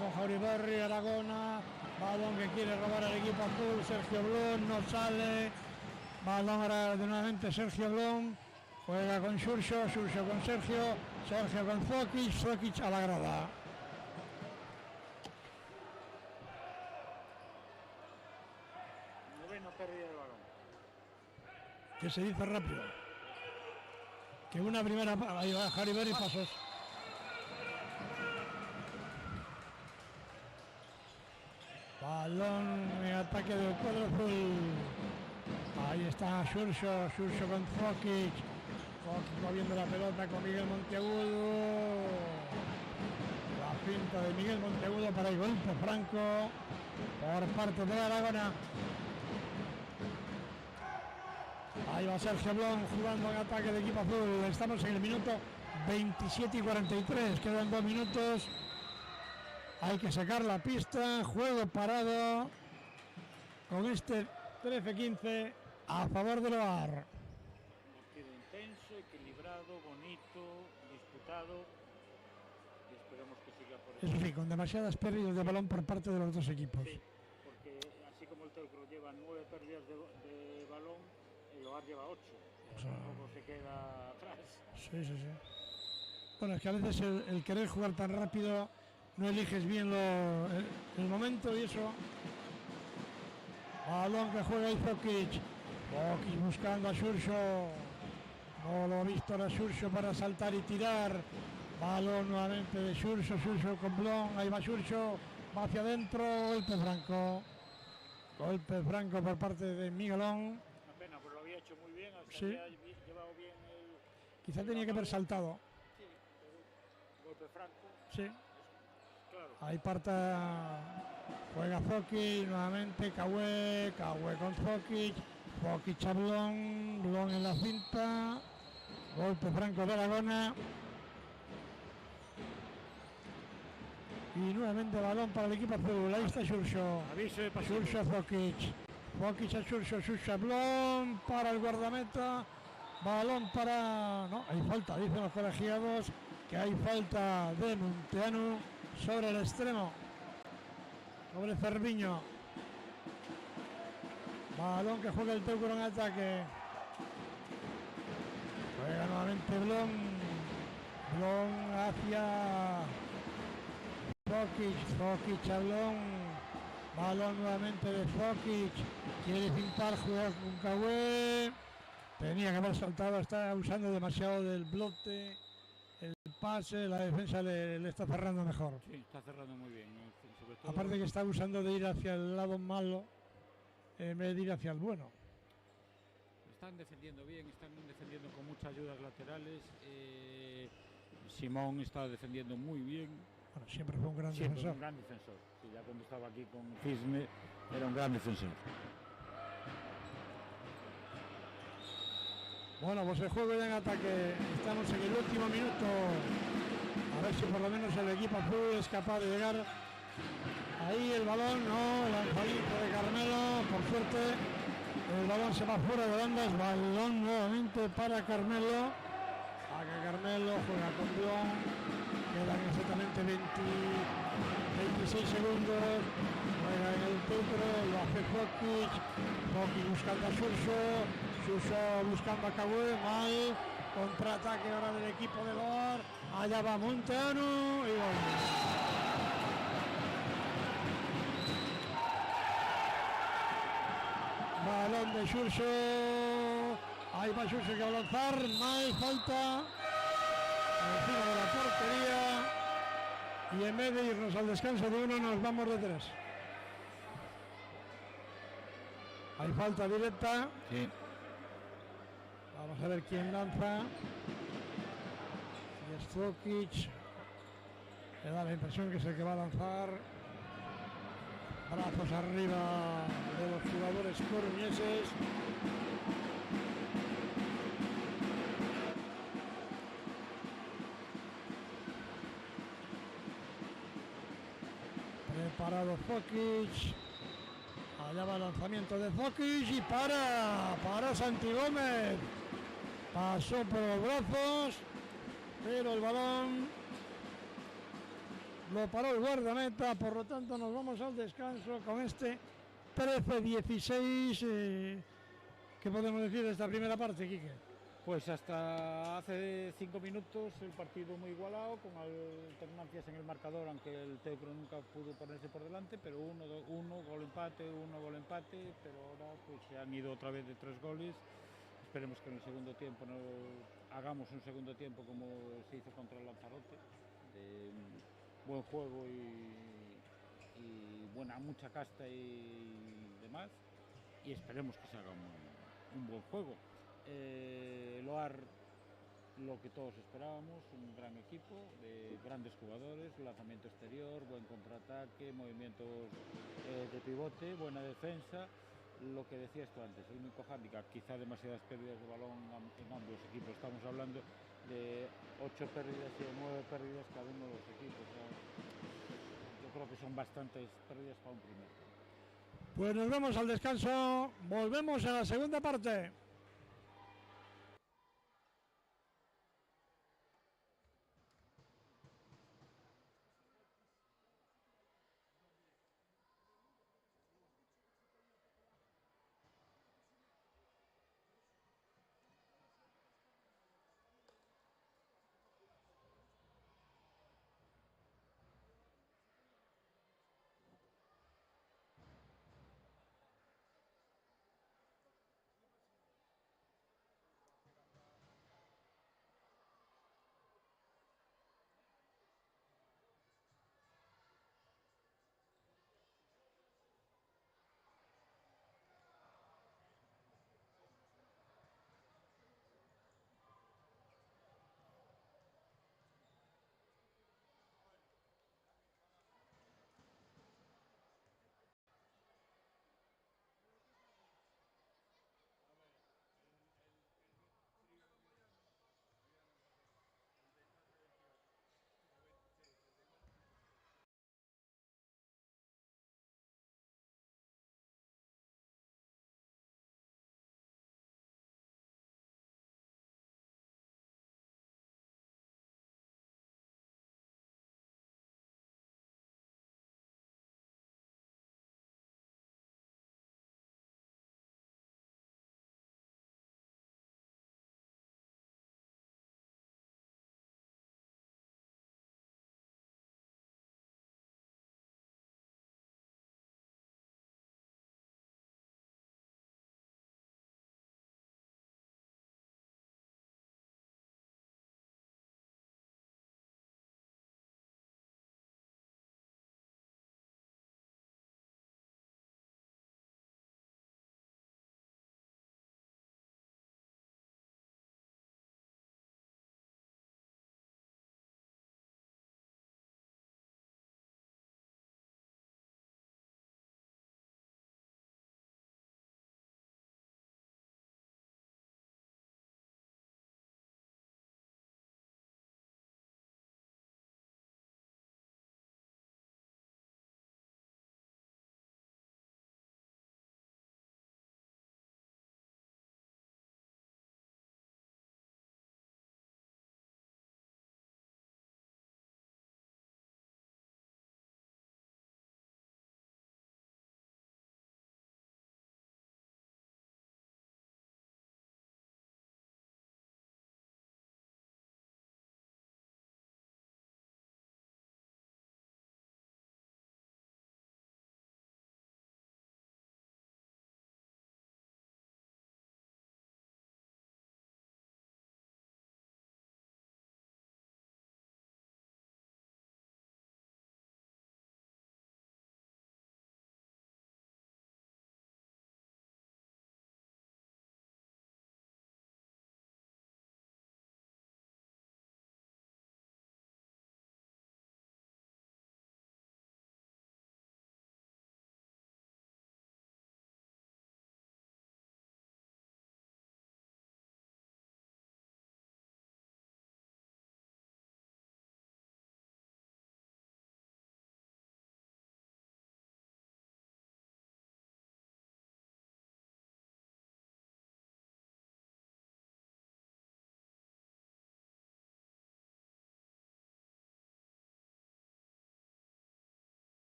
con Jauriberri, Aragona, balón que quiere robar al equipo azul, Sergio Blum, no sale, balón ahora de nuevamente Sergio Blum. Juega con Xurxo con Sergio con Zokic a la grada. Novena pérdida del balón. Que se dice rápido. Que una primera... Ahí va Jauriberri, pasos. Balón en ataque del cuadro azul. Ahí está Xurxo con Zokic. Zokic moviendo la pelota con Miguel Monteagudo. La pinta de Miguel Monteagudo para el golpe franco por parte de Aragona. Ahí va Sergio Blon jugando en ataque de equipo azul. Estamos en el minuto 27 y 43. Quedan 2 minutos. Hay que sacar la pista. Juego parado con este 13-15 a favor del Oar. Un partido intenso, equilibrado, bonito, disputado. Y esperemos que siga por eso. Eso sí, con demasiadas pérdidas de balón por parte de los dos equipos. Sí, porque así como el Teucro lleva 9 pérdidas de balón, el Oar lleva 8. O sea, tampoco se queda atrás. Sí. Bueno, es que a veces el querer jugar tan rápido no eliges bien el momento y eso. Balón que juega Izokic. Jokic buscando a Xurxo. No lo ha visto a Xurxo para saltar y tirar. Balón nuevamente de Xurxo con Blon. Ahí va Xurxo. Va hacia adentro. Golpe franco. Golpe franco por parte de Miguelón. Una pena, pues lo había hecho muy bien. Hasta Sí. había llevado bien el. Quizá tenía que haber saltado. Sí, pero golpe franco. Sí. Claro. Ahí parta. Juega Zokic, nuevamente Cahué con Zokic a Blon en la cinta, golpe franco de Aragona y nuevamente balón para el equipo azul. Ahí está Xurxo, Aviso de pasión. Xurxo a Zokic a Xurxo a Blon para el guardameta, balón para... no, hay falta, dicen los colegiados que hay falta de Munteanu sobre el extremo. Sobre Cerviño. Balón que juega el Teucro en ataque. Juega nuevamente Blon. Blon hacia Zokic a Blon. Balón nuevamente de Zokic. Quiere pintar, juega con Cahué. Tenía que haber saltado, está usando demasiado del bloque. El pase, la defensa le está cerrando mejor. Sí, está cerrando muy bien. Sobre todo, Aparte que está abusando de ir hacia el lado malo en vez de ir hacia el bueno. están defendiendo bien, están defendiendo con muchas ayudas laterales. Simón está defendiendo muy bien. Bueno, siempre fue un gran Siempre defensor. un gran defensor. Sí, ya cuando estaba aquí con Cisne era un gran defensor. Bueno, pues el juego ya en ataque. Estamos en el último minuto. A ver si por lo menos el equipo azul es capaz de llegar. Ahí el balón, no, el lanzamiento de Carmelo. Por suerte, el balón se va fuera de bandas. Balón nuevamente para Carmelo. A que Carmelo juega con Blon. Quedan exactamente 26 segundos. Juega en el Teucro, lo hace Zokic. Zokic buscando a Xurxo buscando a Cahué, mal, contraataque ahora del equipo de Oar, allá va Munteanu y gol. Balón de Xurxo, ahí va Xurxo que va a lanzar, mal, falta, encima de la portería y en vez de irnos al descanso de 1 nos vamos de 3. Hay falta directa. Sí. Vamos a ver quién lanza. Y es Zokic. Me da la impresión que es el que va a lanzar. Brazos arriba de los jugadores coruñeses. Preparado Zokic. Allá va el lanzamiento de Zokic y para Santi Gómez. Pasó por los brazos, pero el balón lo paró el guardameta, por lo tanto nos vamos al descanso con este 13-16. ¿Qué podemos decir de esta primera parte, Quique? Pues hasta hace 5 minutos el partido muy igualado, con alternancias en el marcador, aunque el Teucro nunca pudo ponerse por delante, pero uno gol empate, pero ahora pues se han ido otra vez de 3 goles. Esperemos que en el segundo tiempo no hagamos un segundo tiempo como se hizo contra el Lanzarote, de buen juego y mucha casta y demás, y esperemos que se haga un buen juego. lo que todos esperábamos, un gran equipo, de grandes jugadores, lanzamiento exterior, buen contraataque, movimientos de pivote, buena defensa. Lo que decías tú antes, el único hándicap, quizá demasiadas pérdidas de balón en ambos equipos. Estamos hablando de 8 pérdidas y 9 pérdidas cada uno de los equipos. O sea, yo creo que son bastantes pérdidas para un primer. Pues nos vemos al descanso, volvemos a la segunda parte.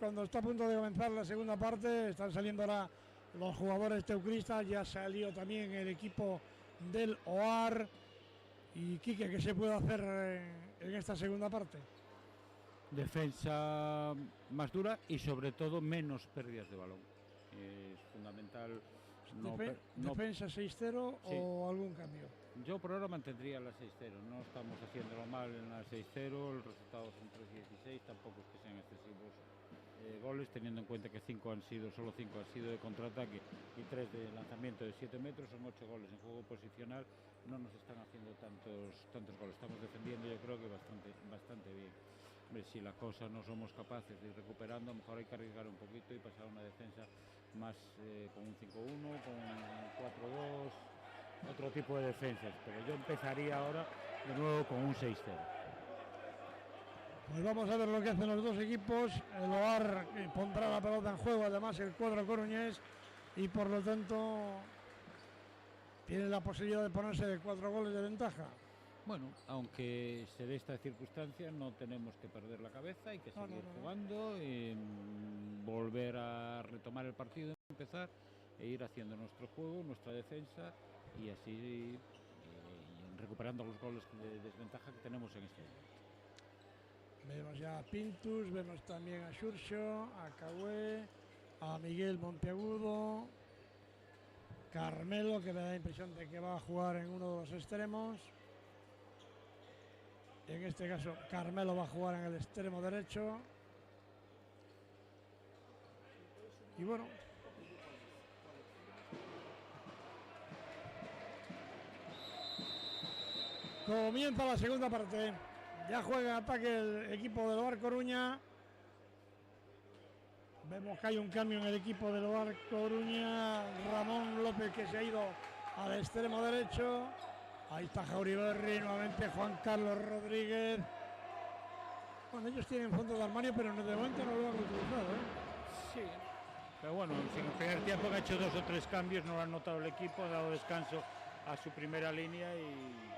cuando está a punto de comenzar la segunda parte. Están saliendo ahora los jugadores teucristas, ya salió también el equipo del OAR. Y Quique, ¿qué se puede hacer en esta segunda parte? Defensa más dura y sobre todo menos pérdidas de balón. Es fundamental. ¿Defensa 6-0 sí. o algún cambio? Yo por ahora mantendría la 6-0, no estamos haciéndolo mal en la 6-0, el resultado son 3-16, tampoco es que sean excesivos goles, teniendo en cuenta que solo 5 han sido de contraataque y 3 de lanzamiento de 7 metros, son 8 goles en juego posicional, no nos están haciendo tantos goles, estamos defendiendo yo creo que bastante bien. Hombre, si la cosa no somos capaces de ir recuperando, a lo mejor hay que arriesgar un poquito y pasar a una defensa más con un 5-1, con un 4-2, otro tipo de defensas, pero yo empezaría ahora de nuevo con un 6-0. Pues vamos a ver lo que hacen los dos equipos. El OAR pondrá la pelota en juego, además el cuadro coruñés, y por lo tanto tiene la posibilidad de ponerse de 4 goles de ventaja. Bueno, aunque se dé esta circunstancia, no tenemos que perder la cabeza, hay que seguir jugando, volver a retomar el partido, empezar e ir haciendo nuestro juego, nuestra defensa y así recuperando los goles de desventaja que tenemos en este momento. Vemos ya a Pintus, vemos también a Xurxo, a Cahué, a Miguel Monteagudo, Carmelo, que me da la impresión de que va a jugar en uno de los extremos. En este caso, Carmelo va a jugar en el extremo derecho. Y bueno, comienza la segunda parte. Ya juega en ataque el equipo del OAR Coruña. Vemos que hay un cambio en el equipo del OAR Coruña. Ramón López, que se ha ido al extremo derecho. Ahí está Jauriberri, nuevamente Juan Carlos Rodríguez. Bueno, ellos tienen fondo de armario, pero de momento no lo han utilizado, ¿eh? Sí, pero bueno, en el primer tiempo ha hecho 2 o 3 cambios, no lo ha notado el equipo, ha dado descanso a su primera línea y...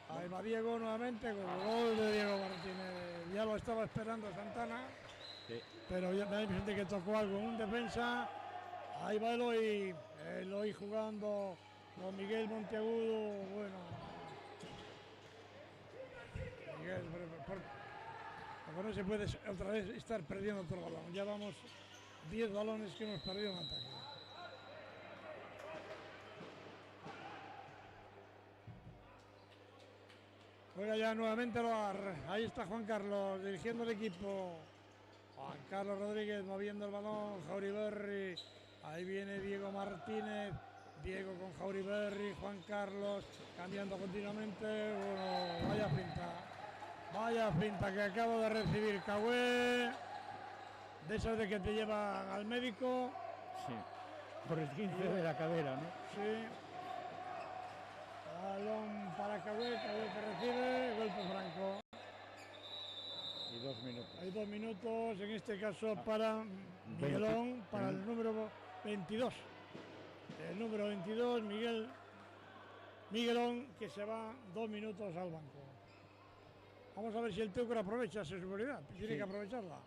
Ahí va Diego nuevamente con el gol de Diego Martínez. Ya lo estaba esperando Santana, sí, pero ya me da la impresión de que tocó algo en un defensa. Ahí va Eloy jugando con Miguel Monteagudo. Bueno, Miguel, porque no se puede otra vez estar perdiendo otro balón. Ya vamos 10 balones que hemos perdido en ataque. Juega ya nuevamente el OAR. Ahí está Juan Carlos dirigiendo el equipo. Juan Carlos Rodríguez moviendo el balón. Jauriberri. Ahí viene Diego Martínez. Diego con Jauriberri. Juan Carlos cambiando continuamente. Bueno, vaya finta. Vaya finta que acabo de recibir Cahué. De esas de que te llevan al médico. Sí, por el 15 de la cadera, ¿no? Sí. Balón para Cahué que recibe, golpe franco. Y 2 minutos. Hay 2 minutos, en este caso para Miguelón, para el número 22. El número 22, Miguelón, que se va 2 minutos al banco. Vamos a ver si el Teucro aprovecha su superioridad. Tiene que aprovecharla.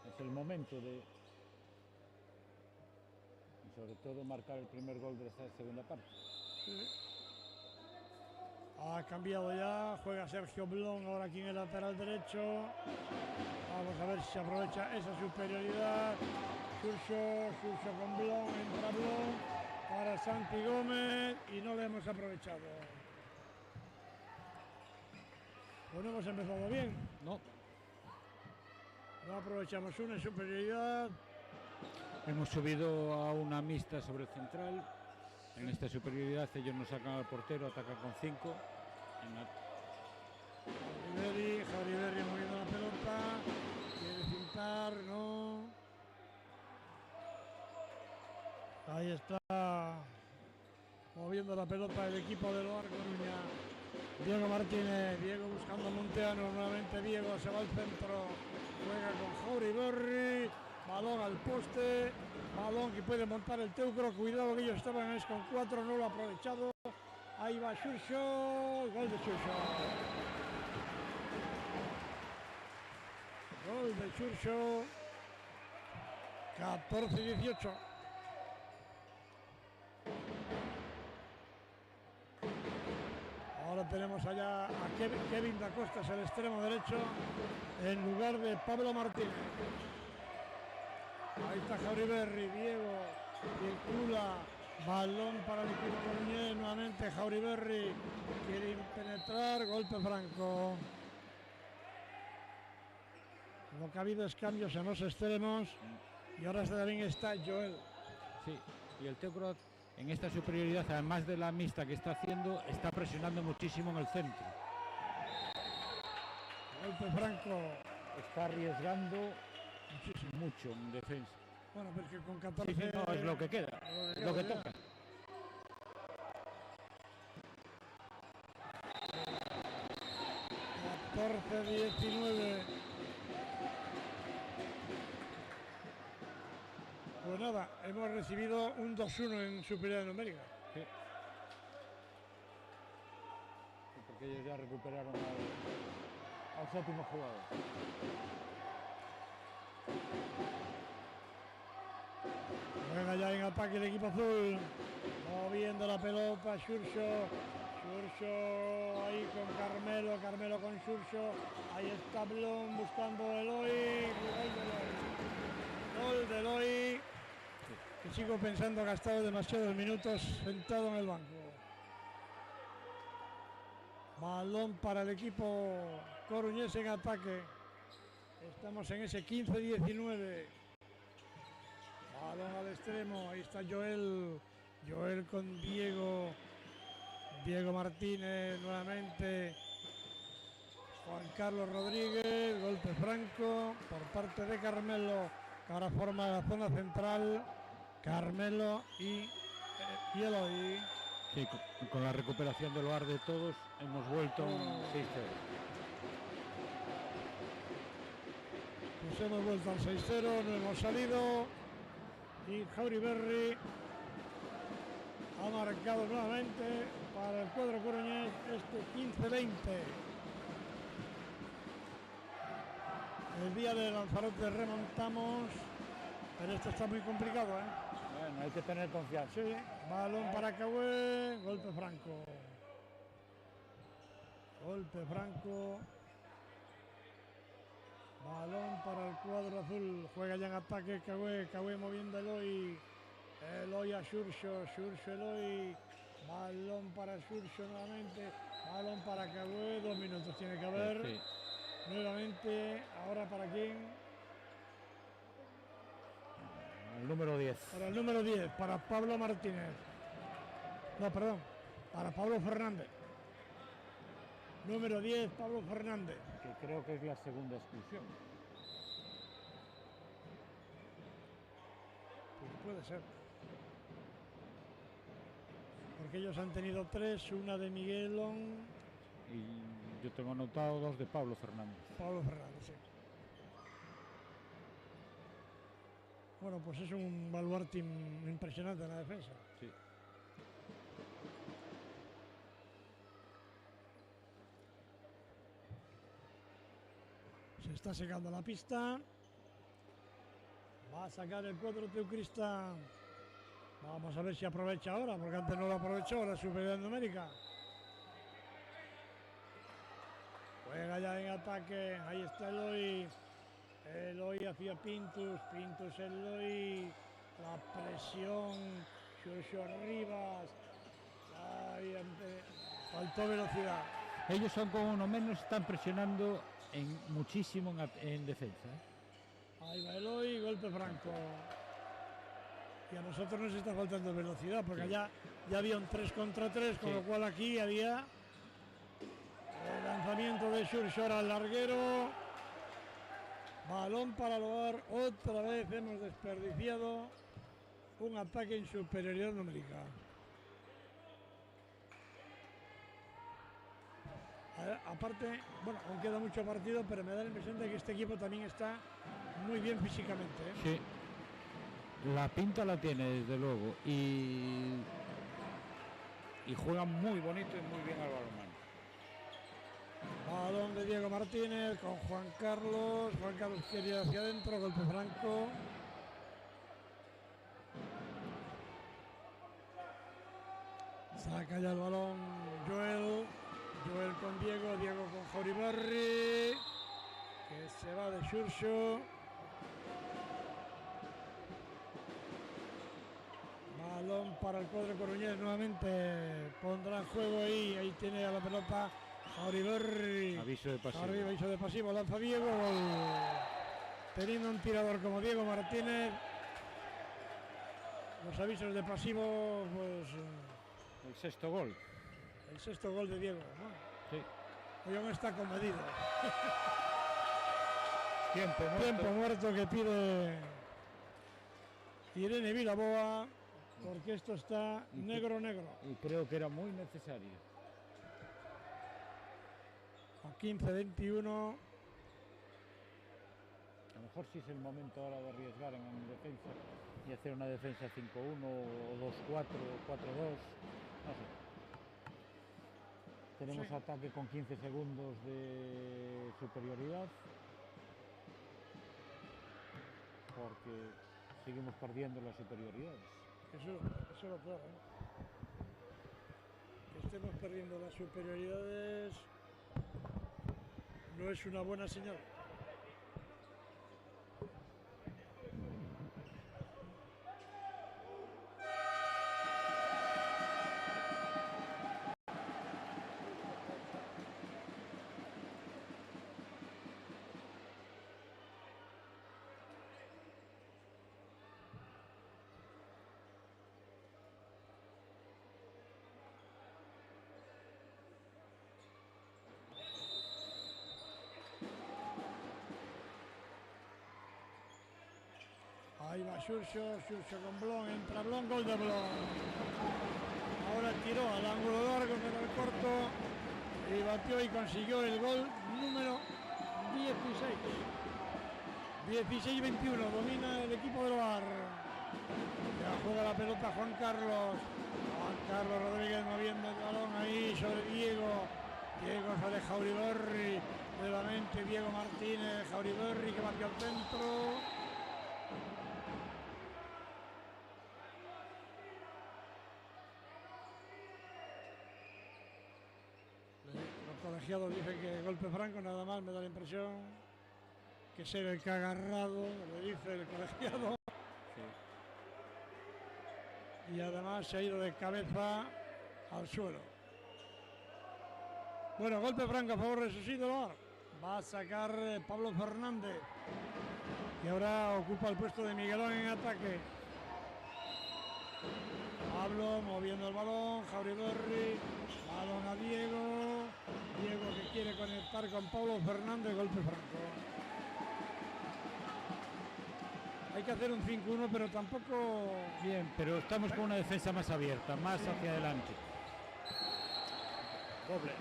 Es el momento de... Y sobre todo marcar el primer gol de esta segunda parte. Sí. Ha cambiado ya, juega Sergio Blon ahora aquí en el lateral derecho. Vamos a ver si se aprovecha esa superioridad. Xurxo con Blon, entra Blon para Santi Gómez y no le hemos aprovechado. Pues no hemos empezado bien. No. No aprovechamos una superioridad. Hemos subido a una mixta sobre el central. En esta superioridad ellos nos sacan al portero, atacan con 5. Jauriberri moviendo la pelota. Quiere cintar, no. Ahí está moviendo la pelota el equipo del OAR Coruña. Diego Martínez, Diego buscando a Monteano, nuevamente Diego se va al centro, juega con Jauriberri, balón al poste, balón que puede montar el Teucro, cuidado que ellos estaban con 4, no lo ha aprovechado, ahí va Xurxo, gol de Xurxo. Gol de Xurxo. 14-18. Ahora tenemos allá a Kevin da Costa, es el extremo derecho, en lugar de Pablo Martínez. Ahí está Jauriberri, Diego, circula, balón para el equipo coruñés, nuevamente Jauriberri, quiere penetrar, golpe franco. Lo que ha habido es cambios en los extremos y ahora también está Joel. Sí, y el Teucro en esta superioridad, además de la mixta que está haciendo, está presionando muchísimo en el centro. Golpe franco. Está arriesgando mucho en defensa. Bueno, pero que con 14... Sí, no, es lo que queda, es lo que toca. ...14-19... Pues nada, hemos recibido un 2-1 en superioridad numérica. Sí. Porque ellos ya recuperaron al séptimo jugador. Juega ya en ataque el equipo azul, moviendo la pelota, Xurxo ahí con Carmelo, Carmelo con Xurxo, ahí está Blom buscando a Eloy, gol de Eloy, que sigo pensando que ha estado demasiados minutos sentado en el banco. Balón para el equipo coruñés en ataque, estamos en ese 15-19. Balón al extremo, ahí está Joel con Diego Martínez nuevamente, Juan Carlos Rodríguez, golpe franco por parte de Carmelo, que ahora forma la zona central, Carmelo y Eloy. Sí, con la recuperación del hogar de todos hemos vuelto a un 6-0. Pues hemos vuelto al 6-0, no hemos salido. Y Jauriberri ha marcado nuevamente para el cuadro coruñés este 15-20. El día de Lanzarote remontamos, pero esto está muy complicado, ¿eh? Bueno, hay que tener confianza. Sí, balón para Cahué, golpe franco. Golpe franco. Balón para el cuadro azul, juega ya en ataque Cahué moviendo Eloy a Xurxo, Eloy, balón para Xurxo nuevamente, balón para Cahué, 2 minutos tiene que haber, sí. Nuevamente, ahora para quién, el número 10. Para el número 10, para Pablo Martínez, no, perdón, para Pablo Fernández. Número 10, Pablo Fernández. Que creo que es la segunda expulsión. Pues puede ser. Porque ellos han tenido 3, una de Miguelón. Y yo tengo anotado 2 de Pablo Fernández. Pablo Fernández, sí. Bueno, pues es un baluarte impresionante en la defensa. Sí. Se está secando la pista. Va a sacar el cuadro teucrista. Vamos a ver si aprovecha ahora, porque antes no lo aprovechó, la superioridad numérica. Juega ya en ataque. Ahí está Eloy. Eloy hacia Pintus. Eloy. La presión. Xurxo Rivas. Ahí faltó velocidad. Ellos son con uno menos, están presionando muchísimo en defensa. Ahí va Eloy, golpe franco. Y a nosotros nos está faltando velocidad, porque allá ya había un 3 contra 3, con lo cual aquí había el lanzamiento de Xurxo al larguero. Balón para el hogar, otra vez hemos desperdiciado un ataque en superioridad numérica. Aparte, bueno, aún queda mucho partido, pero me da la impresión de que este equipo también está muy bien físicamente, ¿eh? Sí, la pinta la tiene desde luego y juega muy bonito y muy bien al balonmano. Balón de Diego Martínez con Juan Carlos. Juan Carlos quiere ir hacia adentro, golpe franco. Saca ya el balón Joel. Joel con Diego. Diego con Jauriberri, que se va de Xurxo. Balón para el cuadro coruñés nuevamente. Pondrá en juego ahí tiene a la pelota Jauriberri. Aviso de pasivo. Aviso de pasivo, lanza Diego. Teniendo un tirador como Diego Martínez, los avisos de pasivo, pues El sexto gol. el sexto gol de Diego, ¿no? Sí. Hoy aún está comedido. Tiempo Muerto que pide Irene Vilaboa, porque esto está negro. Y creo que era muy necesario. A 15-21. A lo mejor sí es el momento ahora de arriesgar en defensa y hacer una defensa 5-1 o 2-4 o 4-2. No sé. Tenemos Sí. ataque con 15 segundos de superioridad. Porque seguimos perdiendo las superioridades. Eso lo peor, ¿eh? Que estemos perdiendo las superioridades no es una buena señal. Ahí va Xurxo con Blon, entra Blon, gol de Blon. Ahora tiró al ángulo largo, pero el corto, y batió y consiguió el gol número 16. 16-21, domina el equipo del Bar. Ya juega la pelota Juan Carlos. Juan Carlos Rodríguez moviendo el balón ahí sobre Diego. Diego sale Jauriberri. Nuevamente Diego Martínez, Jauriberri que batió al centro. Los colegiados dicen que golpe franco, nada más me da la impresión que ser el que ha agarrado, le dice el colegiado. Sí. Y además se ha ido de cabeza al suelo. Bueno, golpe franco a favor de sus ídolos. Va a sacar Pablo Fernández, y ahora ocupa el puesto de Miguelón en ataque. Pablo moviendo el balón, Jauriberri, balón a Diego. Diego que quiere conectar con Pablo Fernández, golpe franco. Hay que hacer un 5-1, pero tampoco... Bien, pero estamos con una defensa más abierta, más hacia adelante. Doble.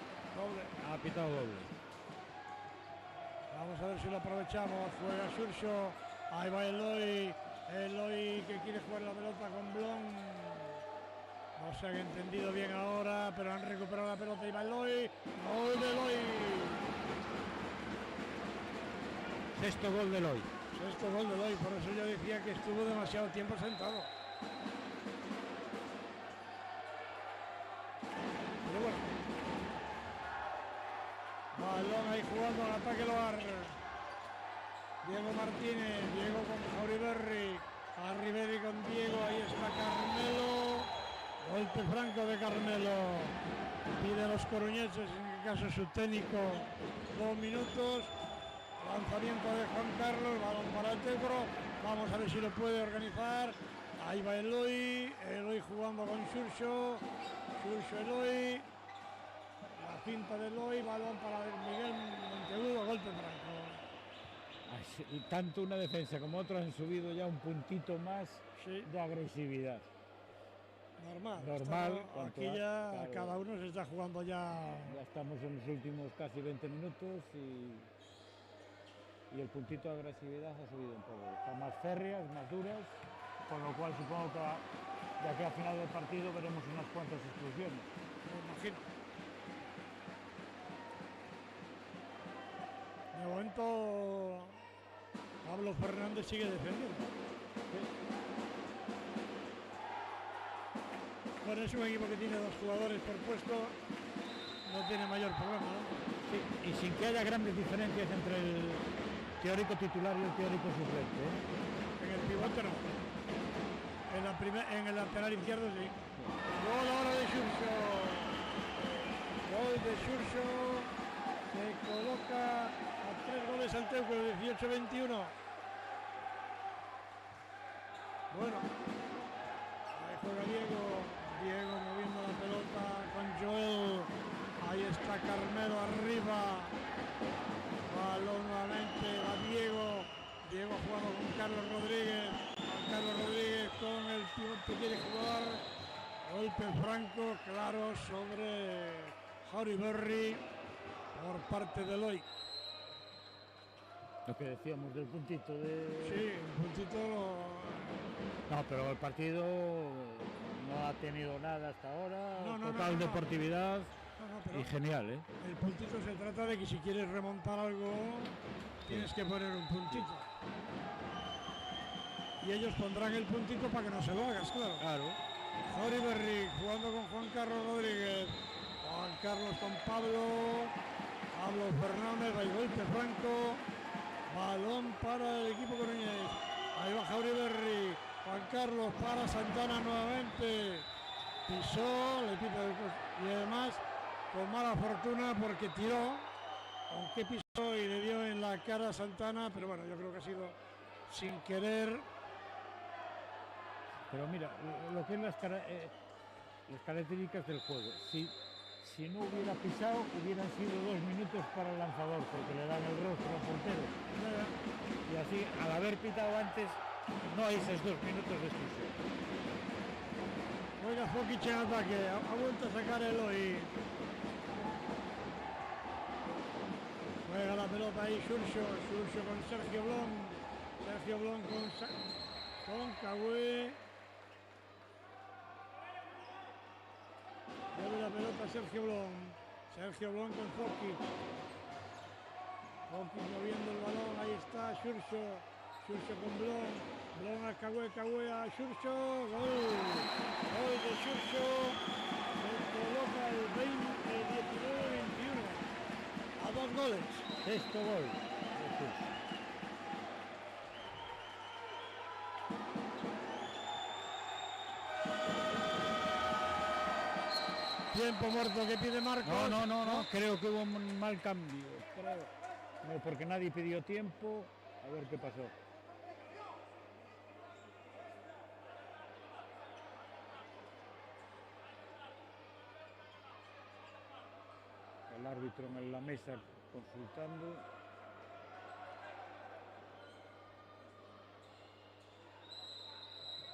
Ha pitado doble. Vamos a ver si lo aprovechamos. Juega Xurxo. Ahí va Eloy. Eloy que quiere jugar la pelota con Blon. No se han entendido bien ahora, pero han recuperado la pelota. Ahí va Eloy. Gol de Eloy. Sexto gol de Eloy. Sexto gol de Eloy. Por eso yo decía que estuvo demasiado tiempo sentado. Pero bueno. Balón ahí jugando al ataque Loar. Diego Martínez, Diego con Jauriberri, Arriberi con Diego, ahí está Carmelo. Golpe franco de Carmelo. Pide a los coruñeses, en este caso su técnico, 2 minutos. Lanzamiento de Juan Carlos, balón para el Tecro. Vamos a ver si lo puede organizar. Ahí va Eloy, Eloy jugando con Xurxo. Xurxo Eloy. La cinta de Eloy, balón para Miguel Monteagudo, golpe franco. Y tanto una defensa como otra han subido ya un puntito más de agresividad. Normal. Aquí ya claro, cada uno se está jugando ya. Ya estamos en los últimos casi 20 minutos y el puntito de agresividad ha subido un poco. Están más férreas, más duras, con lo cual supongo que de aquí a final del partido veremos unas cuantas explosiones. Me imagino. momento Pablo Fernández sigue defendiendo. Bueno, es un equipo que tiene 2 jugadores por puesto, no tiene mayor problema, ¿no? Sí, y sin que haya grandes diferencias entre el teórico titular y el teórico suplente, ¿eh? En el pivote no. En el lateral izquierdo sí. Gol ahora de Xurxo. Gol de Xurxo. Se coloca a 3 goles al Teucro, 18-21. Bueno. Ahí juega Diego. Diego moviendo la pelota con Joel. Ahí está Carmelo arriba. Balón nuevamente a Diego. Diego jugando con Carlos Rodríguez. Carlos Rodríguez con el pivote que quiere jugar. Golpe franco, claro, sobre Jauri Berry por parte de Eloy. Lo que decíamos del puntito de... Sí, el puntito... No, pero el partido no ha tenido nada hasta ahora. No, Total deportividad pero y genial, ¿eh? el puntito se trata de que si quieres remontar algo, tienes que poner un puntito. Y ellos pondrán el puntito para que no se lo hagas, claro. Claro. Jauri Berry jugando con Juan Carlos Rodríguez. Juan Carlos con Pablo. Pablo Fernández, hay golpe franco. Balón para el equipo coruñés. Ahí va Jauri Berry. Juan Carlos para Santana nuevamente. Pisó, le pita y además con mala fortuna porque tiró, aunque pisó y le dio en la cara a Santana, pero bueno, yo creo que ha sido sin querer. Pero mira, lo que es las características del juego, si no hubiera pisado, hubieran sido 2 minutos para el lanzador, porque le dan el rostro al portero. Y así, al haber pitado antes, no hay esos 2 minutos de expulsión. Juega Fokic en ataque, ha vuelto a sacar Eloy. Juega la pelota ahí Xurxo con Sergio Blon con Cagüe. Vuelve la pelota Sergio Blon con Fokic. Fokic moviendo el balón, ahí está Xurxo con Blon a Cagüe a Xurxo, gol de Xurxo, se coloca el 19-21, a 2 goles. Sexto gol de Xurxo. Tiempo muerto que pide Marcos. No, creo que hubo un mal cambio, no, porque nadie pidió tiempo, a ver qué pasó. El árbitro en la mesa consultando.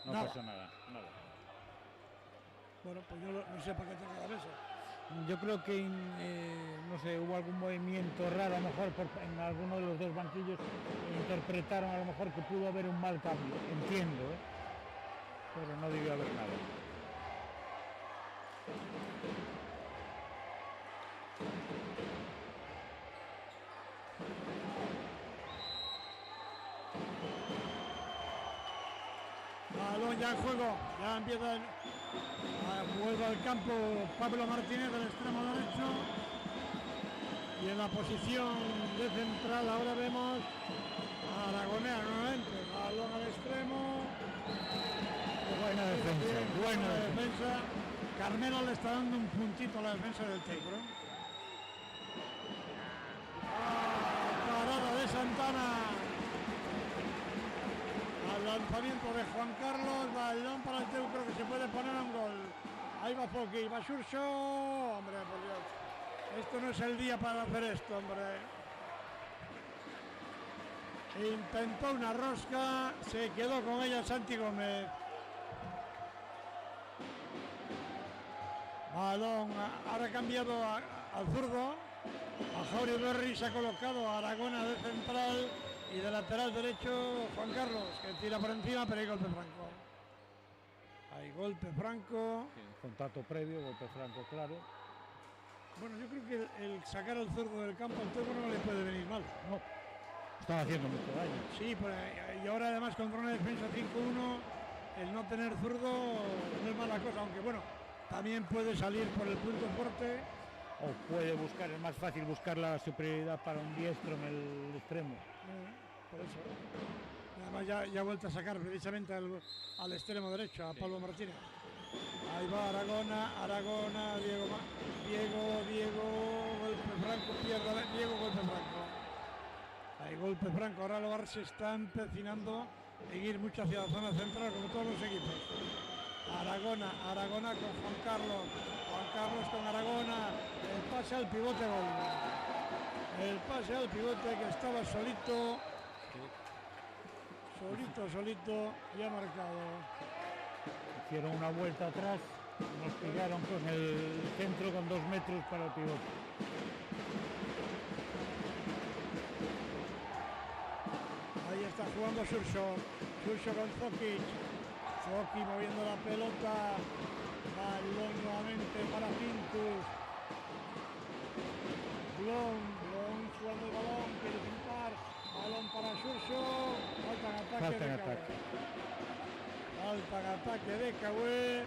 No pasó nada. Bueno, pues yo no sé para qué tengo la mesa. Yo creo que, no sé, hubo algún movimiento raro, a lo mejor en alguno de los 2 banquillos interpretaron a lo mejor que pudo haber un mal cambio, entiendo, ¿eh? Pero no debió haber nada. Balón ya en juego, ya empieza vuelve al campo Pablo Martínez del extremo derecho y en la posición de central ahora vemos a Aragonés nuevamente, balón al extremo. Buena defensa. Carmelo le está dando un puntito a la defensa del Teucro. Parada de Santana. Al lanzamiento de Juan Carlos, balón para el Teucro que se puede poner un gol. Ahí va Fokic, va Xurxo, hombre, por Dios. Esto no es el día para hacer esto, hombre. Intentó una rosca, se quedó con ella Santi Gómez. Balón, ahora ha cambiado al zurdo. A Jauri Berry se ha colocado a Aragona de central y de lateral derecho Juan Carlos, que tira por encima, pero hay golpe franco. Hay golpe franco. Sí, contacto previo, golpe franco, claro. Bueno, yo creo que el sacar al zurdo del campo al Teucro no le puede venir mal. No. estaba haciendo mucho daño. Sí, pues, y ahora además contra una defensa 5-1, el no tener zurdo no es mala cosa, aunque bueno, también puede salir por el punto fuerte. O puede buscar, es más fácil buscar la superioridad para un diestro en el extremo. Por eso. Además ya ha vuelto a sacar precisamente al extremo derecho, a Pablo Martínez. Ahí va Aragona, Diego, golpe franco, pierde Diego, golpe franco. Hay golpe franco, ahora el Bar se está empecinando en ir mucho hacia la zona central, como todos los equipos. Aragona con Juan Carlos con Aragona, el pase al pivote, gol. El pase al pivote que estaba solito, y ha marcado. Hicieron una vuelta atrás, nos pillaron con el centro con 2 metros para el pivote. Ahí está jugando Xurxo con Zokic moviendo la pelota, balón nuevamente para Pintus, Blon jugando el balón, quiere pintar, balón para Xurxo, falta en ataque de Cahué.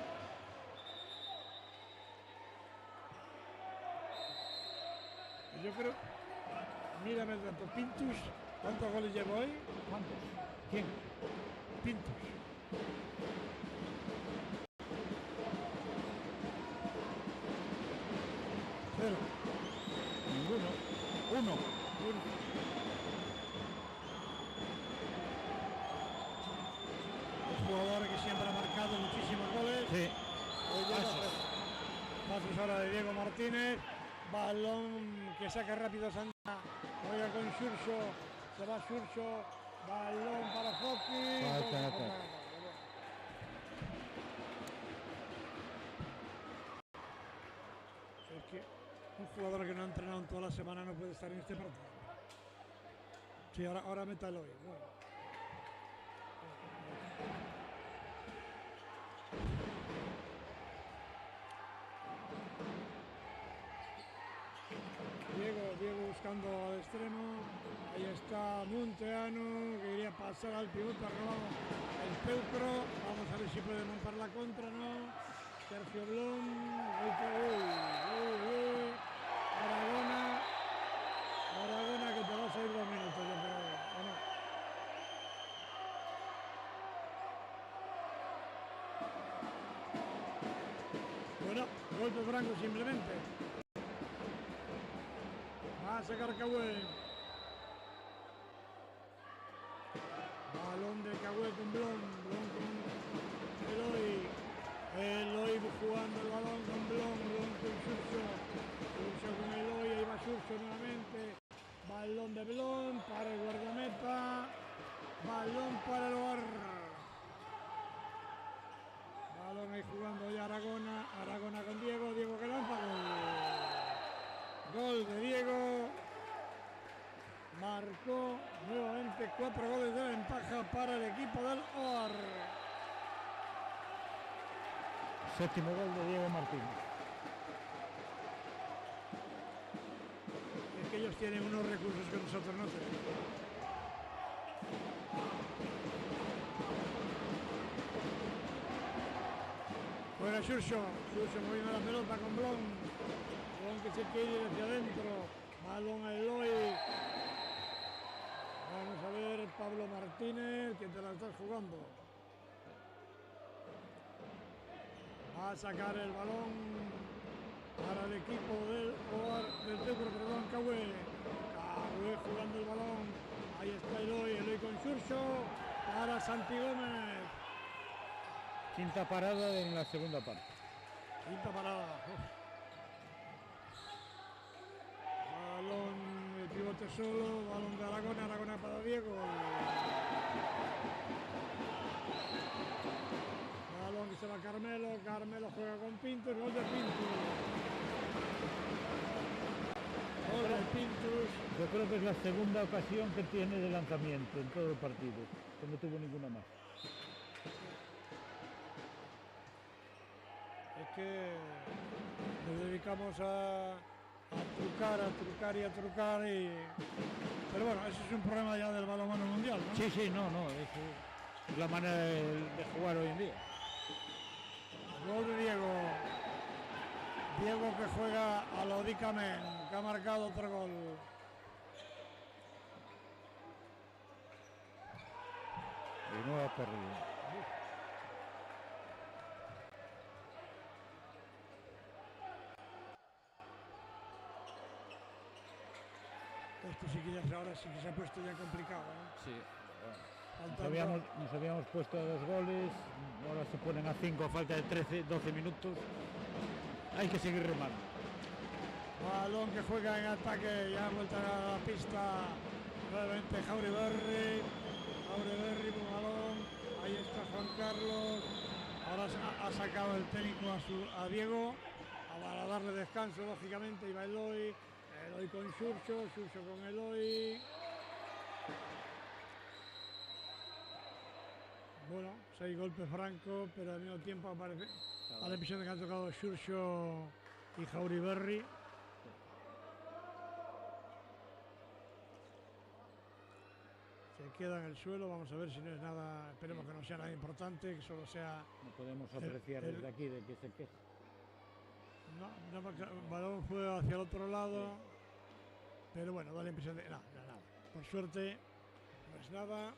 Yo creo, mírame el dato, Pintus, ¿cuántos goles lleva hoy? ¿Cuántos? ¿Quién? Pintus. Cero. Ninguno. Uno. Un jugador que siempre ha marcado muchísimos goles. Sí. Pasos ahora de Diego Martínez. Balón que saca rápido Santa. Juega con Xurxo. Se va Xurxo. Balón para Foki. Es que un jugador que no ha entrenado en toda la semana no puede estar en este partido. Sí, ahora métalo hoy. Bueno. Diego buscando al extremo. Ahí está Munteanu, que iría a pasar al pivote, ha robado el Peucro. Vamos a ver si puede montar la contra, ¿no? Sergio Blon. Aragona, que te vas a ir 2 minutos, yo creo. ¿O no? Bueno, golpe franco simplemente. Va a sacar Cahué. Balón de Cahué con Blon con Eloy jugando el balón con Blon con Xurxo con Eloy, ahí va Xurxo nuevamente. Balón de Blon para el guardameta. Balón para el Bar. Balón ahí jugando ya Aragona con Diego que lanza, gol de Diego. Marcó nuevamente 4 goles de ventaja para el equipo del OAR. Séptimo gol de Diego Martínez. Es que ellos tienen unos recursos que nosotros no tenemos. Fuera Xurxo moviendo la pelota con Blon que se quiere ir hacia adentro. Balón a Eloy. Vamos a ver Pablo Martínez, que te la estás jugando. Va a sacar el balón para el equipo del Teucro, Cahué. Cahué jugando el balón. Ahí está Eloy con Xurxo para Santi Gómez. Quinta parada en la segunda parte. Quinta parada. Balón, el pivote solo, balón de Aragona para Diego. Balón que se va Carmelo juega con Pintus, gol de Pintus. Gol de Pintus. Yo creo que es la segunda ocasión que tiene de lanzamiento en todo el partido, que no tuvo ninguna más. Es que nos dedicamos a trucar pero bueno, eso es un problema ya del balonmano mundial, ¿no? Sí, no, eso es la manera de jugar hoy en día. Gol de Diego que juega a Lodicamen, que ha marcado otro gol. Y no ha perdido. Esto sí que ya ahora sí que se ha puesto ya complicado, ¿eh? Sí. Bueno. Nos habíamos puesto a 2 goles, ahora se ponen a 5 a falta de 12 minutos. Hay que seguir remando. Balón que juega en ataque, ya vuelta a la pista nuevamente Jaureberri, buen balón, ahí está Juan Carlos, ahora ha sacado el técnico a Diego, para darle descanso lógicamente, iba Eloy con Xurxo con Eloy. Bueno, 6 golpes francos, pero al mismo tiempo aparece a la impresión de que han tocado Xurxo y Jaureberri. Se queda en el suelo, vamos a ver si no es nada, esperemos que no sea nada importante, que solo sea... No podemos apreciar desde aquí de que se queja. No, el balón fue hacia el otro lado, pero bueno, da la impresión de... nada. Por suerte, no es nada.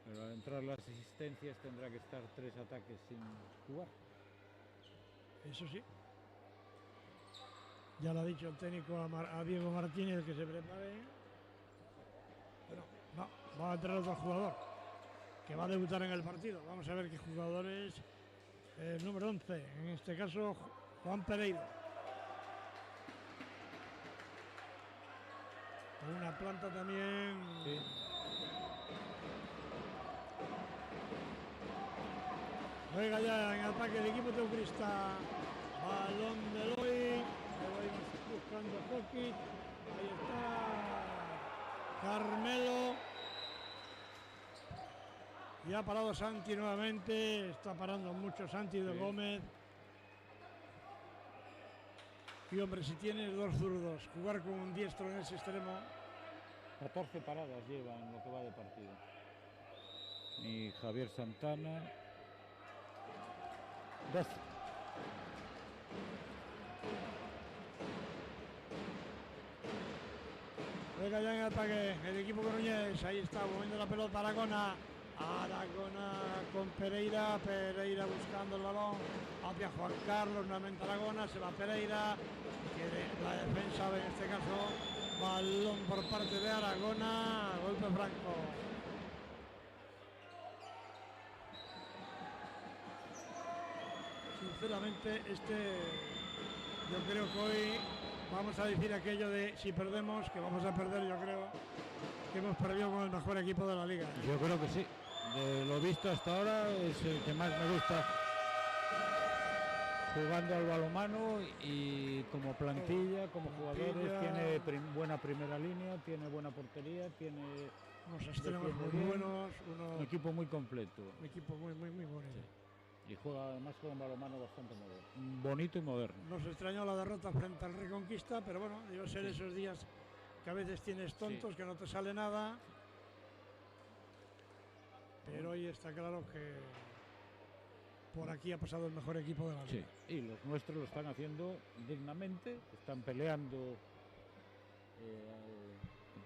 Pero al entrar las asistencias tendrá que estar 3 ataques sin jugar. Eso sí. Ya lo ha dicho el técnico a Diego Martínez que se prepare. Bueno, no, va a entrar otro jugador que va a debutar en el partido. Vamos a ver qué jugador es. El número 11, en este caso Juan Pereira. Con una planta también. Sí. Juega ya en ataque el equipo teucrista. Balón de Eloy buscando a Jokic. Ahí está Carmelo. Y ha parado Santi nuevamente. Está parando mucho Santi de Gómez. Y hombre, si tienes 2 zurdos, jugar con un diestro en ese extremo. 14 paradas lleva en lo que va de partido. Y Javier Santana. 12. Juega ya en ataque el equipo coruñés. Ahí está moviendo la pelota Aragona con Pereira buscando el balón hacia Juan Carlos, nuevamente Aragona, se va Pereira, quiere la defensa en este caso, balón por parte de Aragona, golpe franco. Sinceramente yo creo que hoy vamos a decir aquello de si perdemos, que vamos a perder, yo creo que hemos perdido con el mejor equipo de la liga. Yo creo que sí. De lo visto hasta ahora es el que más me gusta jugando al balonmano y como plantilla, como jugadores, tiene buena primera línea, tiene buena portería, tiene unos extremos muy buenos, un equipo muy completo. Un equipo muy bonito. Sí. Y juega además con un balonmano bastante bonito y moderno. Nos extrañó la derrota frente al Reconquista, pero bueno, debe ser esos días que a veces tienes tontos, que no te sale nada. Pero hoy está claro que por aquí ha pasado el mejor equipo de la liga. Sí, y los nuestros lo están haciendo dignamente, están peleando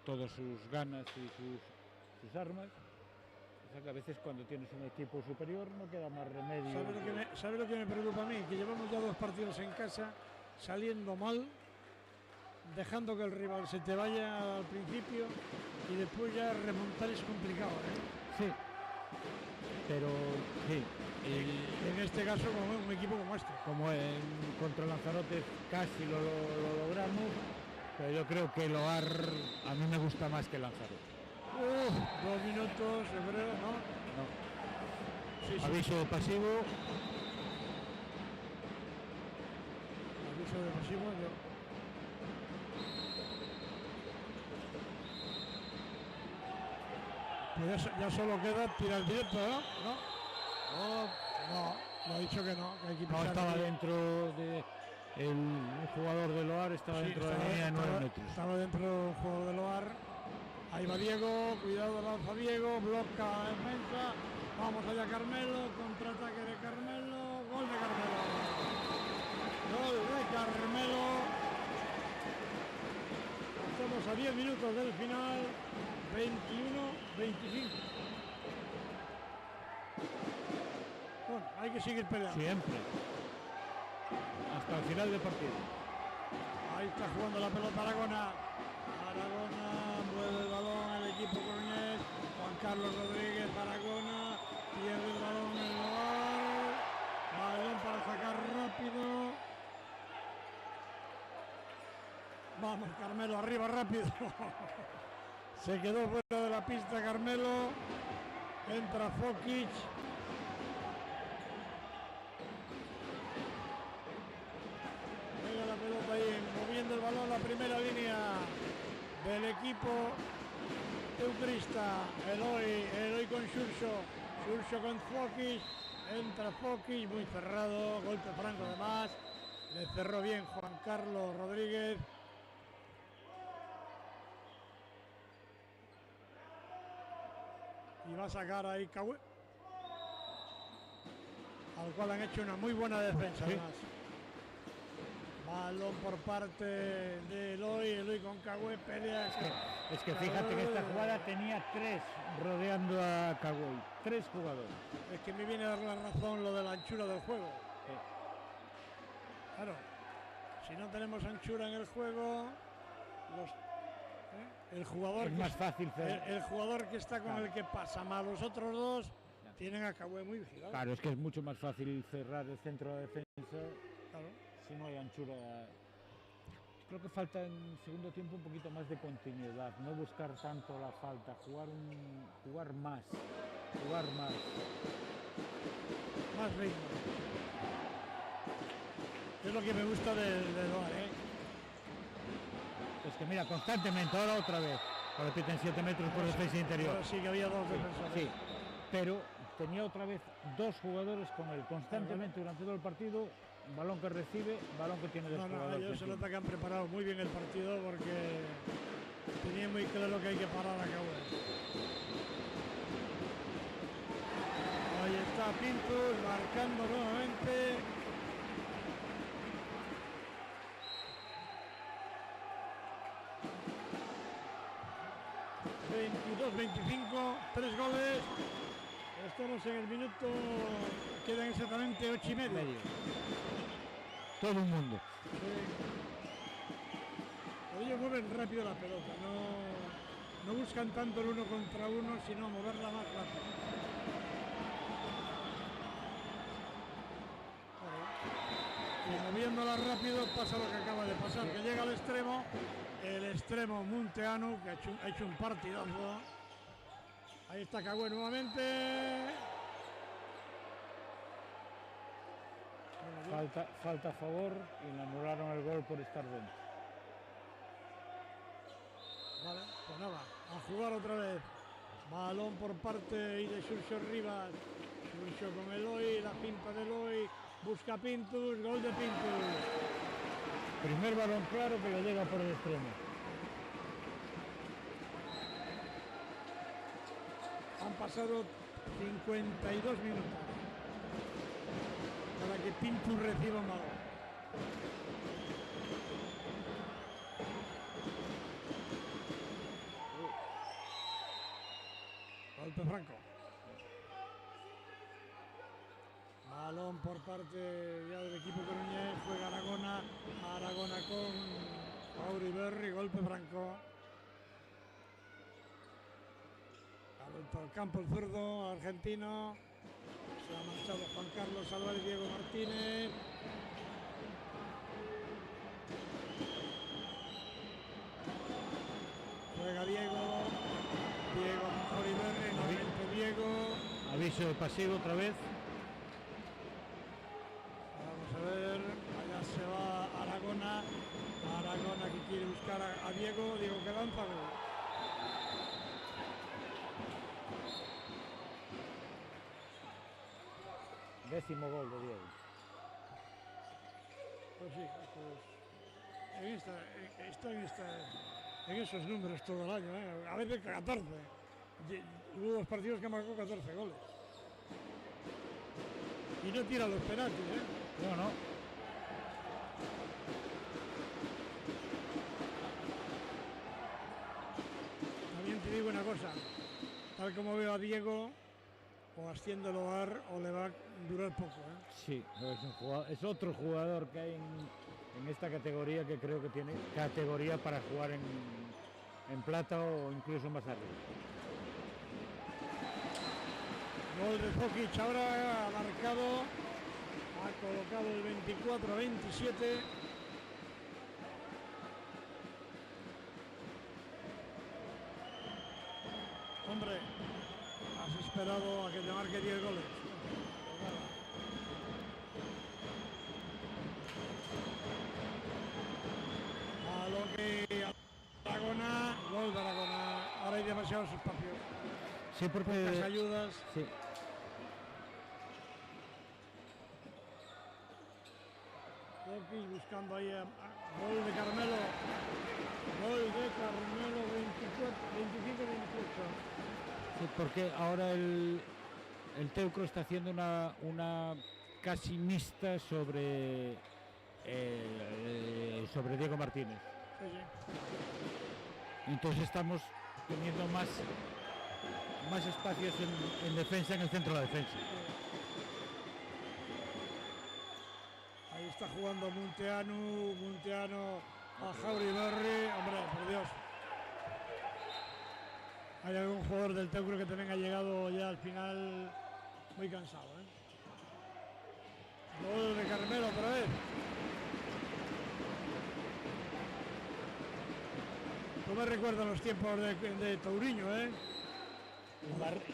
todas sus ganas y sus armas. O sea que a veces cuando tienes un equipo superior no queda más remedio. ¿Sabe lo que me preocupa a mí? Que llevamos ya 2 partidos en casa saliendo mal, dejando que el rival se te vaya al principio y después ya remontar es complicado, ¿eh? Sí. Pero sí, en este caso como un equipo como este. Como contra Lanzarote casi lo logramos, pero yo creo que el Hogar a mí me gusta más que Lanzarote. 2 minutos, yo creo, ¿no? No. Sí. Aviso pasivo. Aviso de pasivo, Pues ya solo queda tirar directo, ¿no? No, lo ha dicho que no, que hay que No estaba dentro un jugador del Loar estaba Sí, dentro de la línea de 9 metros. Estaba dentro un jugador del Loar. Ahí va Diego, cuidado, lanza Diego, bloca la defensa. Vamos allá Carmelo, contraataque de Carmelo, gol de Carmelo. Gol de Carmelo. Estamos a 10 minutos del final, 21-25. Bueno, hay que seguir peleando. Siempre. Hasta el final del partido. Ahí está jugando la pelota Aragona. Aragona mueve el balón el equipo coruñés. Juan Carlos Rodríguez, Aragona. Pierde el balón en el lugar. Balón para sacar rápido. Vamos, Carmelo, arriba rápido. Se quedó fuera de la pista Carmelo. Entra Fokic. Venga la pelota ahí, moviendo el balón la primera línea del equipo teucrista. Eloy con Xurxo con Fokic. Entra Fokic, muy cerrado. Golpe franco además. Le cerró bien Juan Carlos Rodríguez. Y va a sacar ahí Cagüe, al cual han hecho una muy buena defensa. Sí. Además. Balón por parte de Eloy con Cagüe, pelea. Es que fíjate que esta jugada tenía 3 rodeando a Caguay. 3 jugadores. Es que me viene a dar la razón lo de la anchura del juego. Sí. Claro, si no tenemos anchura en el juego, el jugador Es que más fácil cerrar. el jugador que está con Claro. el que pasa, más los otros dos, tienen a Cagüe muy vigilado. Claro, es que es mucho más fácil cerrar el centro de defensa Claro. si no hay anchura. Creo que falta en segundo tiempo un poquito más de continuidad, no buscar tanto la falta, jugar más. Más ritmo. Es lo que me gusta del Loar, Es que mira, constantemente, ahora otra vez, repiten 7 metros por defensa interior. Pero sí que había dos defensores. Sí, pero tenía otra vez 2 jugadores con él constantemente durante todo el partido, balón que recibe, balón que tiene de No, jugador. ellos se encima. nota que han preparado muy bien el partido porque tenían muy claro que hay que parar a Cagüe. Ahí está Pintus marcando nuevamente. ...22-25... 3 goles... Estamos en el minuto... Quedan exactamente 8 y medio. Todo el mundo. Ellos mueven rápido la pelota, no buscan tanto el uno contra uno, sino moverla más rápido. Y moviéndola rápido pasa lo que acaba de pasar, que llega al extremo, el extremo Munteanu, que ha hecho un partidazo. Ahí está Cagüe nuevamente. Falta a favor y le anularon el gol por estar dentro. Vale, pues nada, a jugar otra vez. Balón por parte de Xurxo Rivas. Xurxo con Eloy, la pinta de Eloy. Busca Pintus, gol de Pintus. Primer balón claro que le llega por el extremo. Han pasado 52 minutos para que Pintus reciba un balón. Golpe franco. Balón por parte ya del equipo coruñés. Juega Aragona. Aragona con Auriberri. Golpe franco. Ha vuelto al campo el zurdo argentino. Se ha marchado Juan Carlos Álvarez, Diego Martínez. Juega Diego. Diego con Auriberri. Nuevamente Diego. Aviso de pasivo otra vez. Vamos a ver, allá se va Aragona. Aragona que quiere buscar a Diego. Diego que lanza. Décimo gol de Diego. Pues sí, pues en esos números todo el año, ¿eh? A veces 14. Hubo dos partidos que marcó 14 goles. Y no tira los penaltis, ¿eh? No. También te digo una cosa, tal como veo a Diego, o asciende el hogar o le va a durar poco, ¿eh? Sí, es otro jugador que hay en esta categoría que creo que tiene categoría para jugar en plata o incluso más arriba. Gol de Fokic, ahora ha marcado, ha colocado el 24-27. Hombre, has esperado a que te marque 10 goles. A lo que Aragona, gol de Aragona. Ahora hay demasiados espacios. Sí, Pocas porque ayudas. sí. Fokic buscando ahí gol de Carmelo. Gol de Carmelo, 25-28. Sí, porque ahora el Teucro está haciendo una casi mixta sobre Diego Martínez. Sí, sí. Entonces estamos teniendo más espacios en defensa, en el centro de la defensa. Ahí está jugando Munteanu a Jauriberri. Hombre, por Dios. Hay algún jugador del Teucro que también ha llegado ya al final muy cansado, ¿eh? Gol de Carmelo otra vez. No me recuerdan los tiempos de Touriño, ¿eh?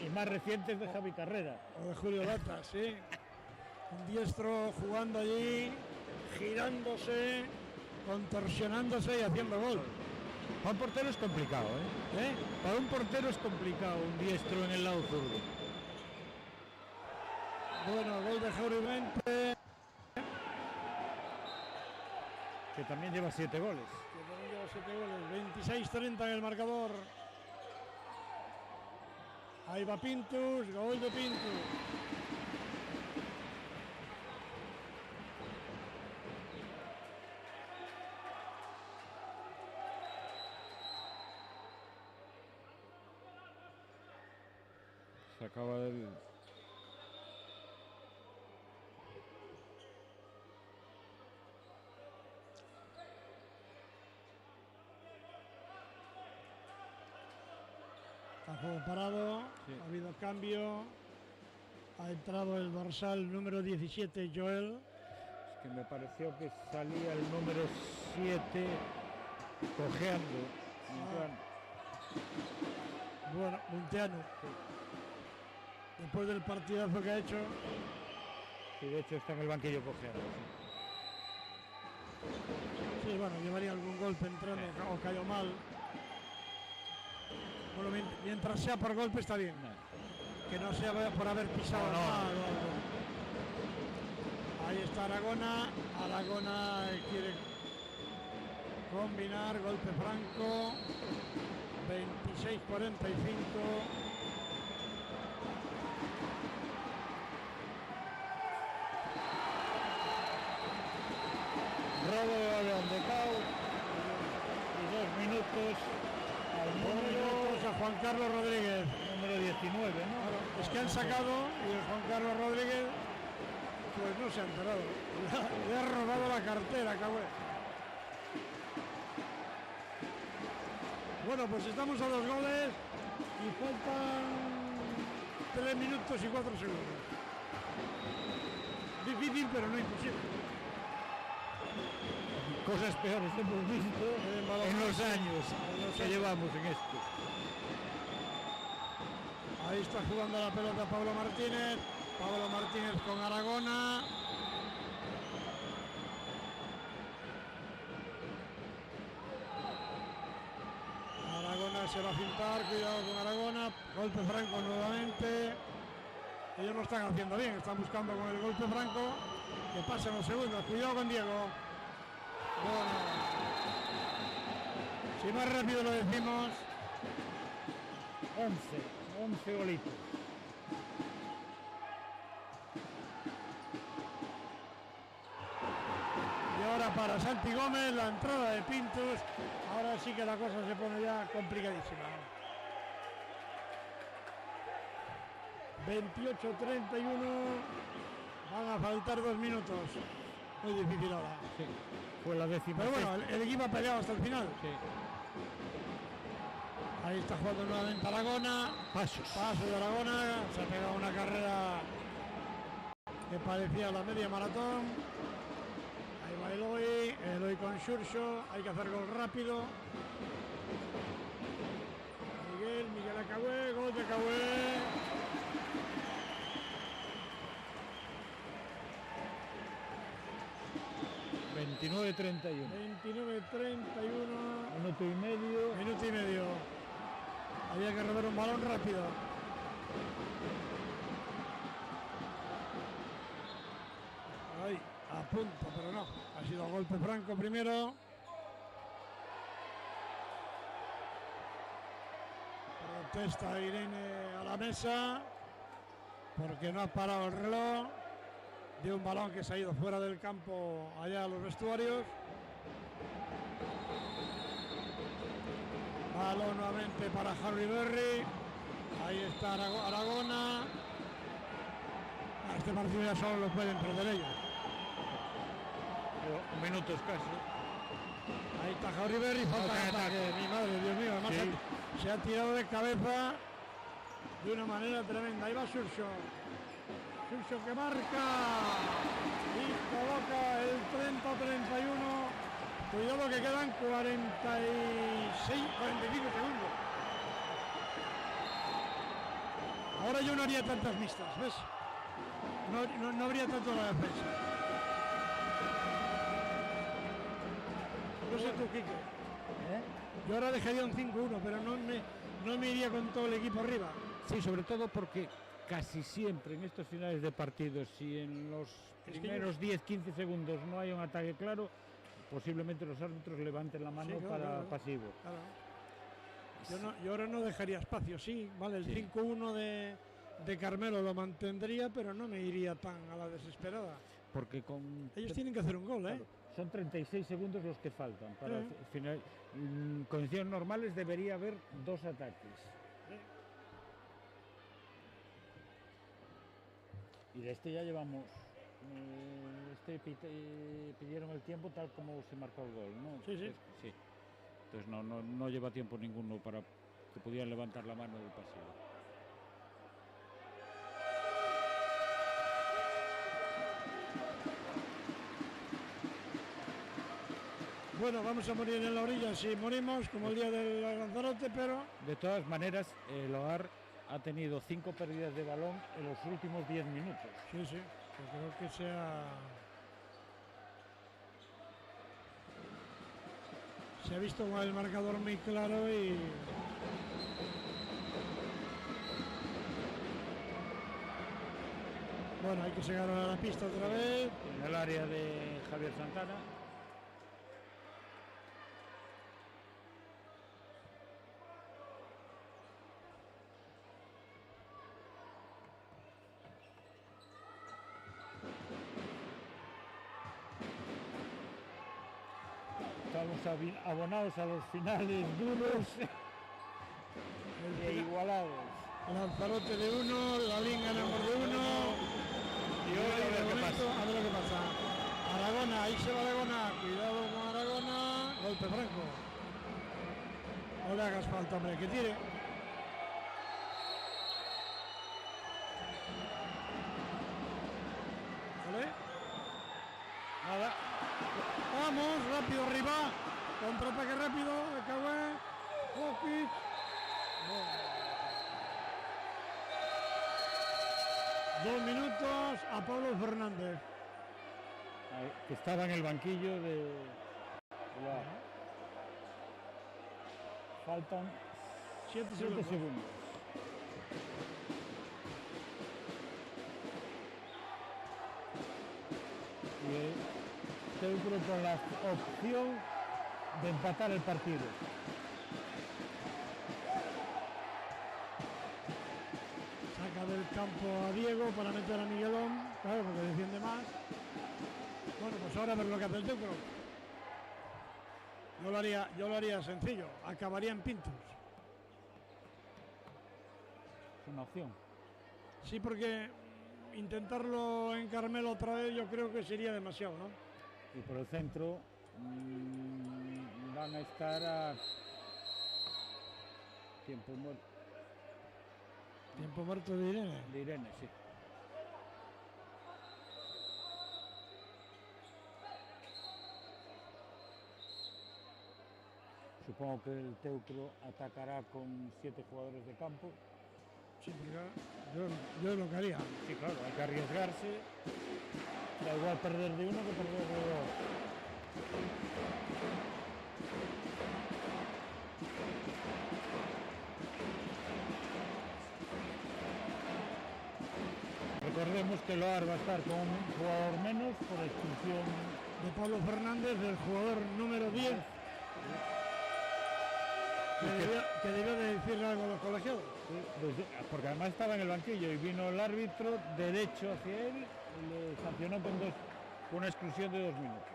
Y más recientes de Javi Carrera. O de Julio Lata, sí. Un diestro jugando allí, girándose, contorsionándose y haciendo gol. Para un portero es complicado, ¿eh? Para un portero es complicado un diestro en el lado zurdo. Bueno, gol de Jaurimente. Que también lleva 7 goles. Que también lleva 7 goles. 26-30 en el marcador. Ahí va Pintus, gol de Pintus. Se acaba del... Está juego parado, Sí. ha habido cambio. Ha entrado el dorsal número 17, Joel. Es que me pareció que salía el número 7 cojeando. Bueno, Munteanu. Después del partidazo que ha hecho, Y de hecho está en el banquillo cojeando. sí, bueno, llevaría algún golpe entrando o cayó mal. Bueno, mientras sea por golpe está bien. Que no sea por haber pisado No. mal o algo. Ahí está Aragona. Aragona quiere combinar, golpe franco. 26-45. Robo de balón de Cau y 2 minutos al número A Juan Carlos Rodríguez. número 19, ¿no? Es que han sacado y el Juan Carlos Rodríguez pues no se ha enterado. Le ha robado la cartera, cabrón. Bueno, pues estamos a 2 goles y faltan 3 minutos y 4 segundos. Difícil, pero no imposible. Cosas peores hemos visto en los años que llevamos en esto. Ahí está jugando la pelota Pablo Martínez. Pablo Martínez con Aragona. Aragona se va a filtrar, cuidado con Aragona. Golpe franco nuevamente. Ellos lo están haciendo bien, están buscando con el golpe franco que pasen los segundos. Cuidado con Diego. Bueno, si más rápido lo decimos, 11 golitos. y ahora para Santi Gómez, la entrada de Pintus. Ahora sí que la cosa se pone ya complicadísima. 28-31, van a faltar 2 minutos. Muy difícil ahora. Sí, fue la 10ª. Pero bueno, el equipo ha peleado hasta el final. Sí. Ahí está jugando nuevamente Aragona. Paso de Aragona. Se ha pegado una carrera que parecía la media maratón. Ahí va Eloy con Xurxo. Hay que hacer gol rápido. Miguel Acahué, gol de Acahué. 29-31. 29-31. Minuto y medio. Había que robar un balón rápido. Ahí, a punto, pero no. Ha sido golpe franco primero. Protesta Irene a la mesa porque no ha parado el reloj de un balón que se ha ido fuera del campo allá a los vestuarios. Balón nuevamente para Harry Berry. Ahí está Aragona. A este partido ya solo lo pueden perder ellos. Un minuto escaso. Ahí está Harry Berry. Falta de ataque. Mi madre, Dios mío. Además Sí. se ha tirado de cabeza de una manera tremenda. Ahí va Xurxo. Xurxo que marca. Y coloca el 30-31. Cuidado que quedan 45 segundos. Ahora yo no haría tantas mixtas, ¿ves? No habría tanto la defensa. No sé tú, Quique. Yo ahora dejaría un 5-1, pero no me iría con todo el equipo arriba. Sí, sobre todo porque casi siempre en estos finales de partidos, si en los primeros 10-15 segundos no hay un ataque claro, posiblemente los árbitros levanten la mano para pasivo. Claro. Yo ahora no dejaría espacio, sí, vale, el 5-1 de Carmelo lo mantendría, pero no me iría tan a la desesperada. Porque ellos tienen que hacer un gol, claro, son 36 segundos los que faltan para final. En condiciones normales debería haber 2 ataques. Y de este ya llevamos, pidieron el tiempo tal como se marcó el gol, ¿no? Sí. Sí. Entonces no lleva tiempo ninguno para que pudieran levantar la mano del pasivo. Bueno, vamos a morir en la orilla si morimos, como el día del Lanzarote, pero... De todas maneras, el OAR ha tenido 5 pérdidas de balón en los últimos 10 minutos. Sí, yo creo que se ha visto con el marcador muy claro y... Bueno, hay que llegar a la pista otra vez. En el área de Javier Santana. Estamos abonados a los finales duros e igualados. Lanzarote de 1, Lalín ganamos de 1. Y hoy a ver qué pasa. Aragona, ahí se va Aragona. Cuidado con Aragona. Golpe franco. No le hagas falta, hombre, que tire. ¿Vale? Nada. Vamos, rápido arriba. Contraataque rápido. Acahué. Jokic. Bueno. 2 minutos a Pablo Fernández. Que estaba en el banquillo de... Faltan 7 segundos. Y Teucro con la opción de empatar el partido. Saca del campo a Diego para meter a Miguelón, claro, porque defiende más. Bueno, pues ahora a ver lo que hace el Teucro. Yo lo haría sencillo, acabaría en Pintos. Es una opción. Sí, porque intentarlo en Carmelo otra vez yo creo que sería demasiado, ¿no? Y por el centro van a estar a tiempo muerto. Tiempo muerto de Irene. De Irene, sí. Supongo que el Teucro atacará con 7 jugadores de campo. Sí, porque yo lo que haría. Sí, claro, hay que arriesgarse. Da igual perder de uno que perder de dos. Recordemos que Loar va a estar con un jugador menos por expulsión De Pablo Fernández, del jugador número 10, que debió de decirle algo a los colegiados. porque además estaba en el banquillo y vino el árbitro derecho hacia él y le sancionó con una exclusión de 2 minutos.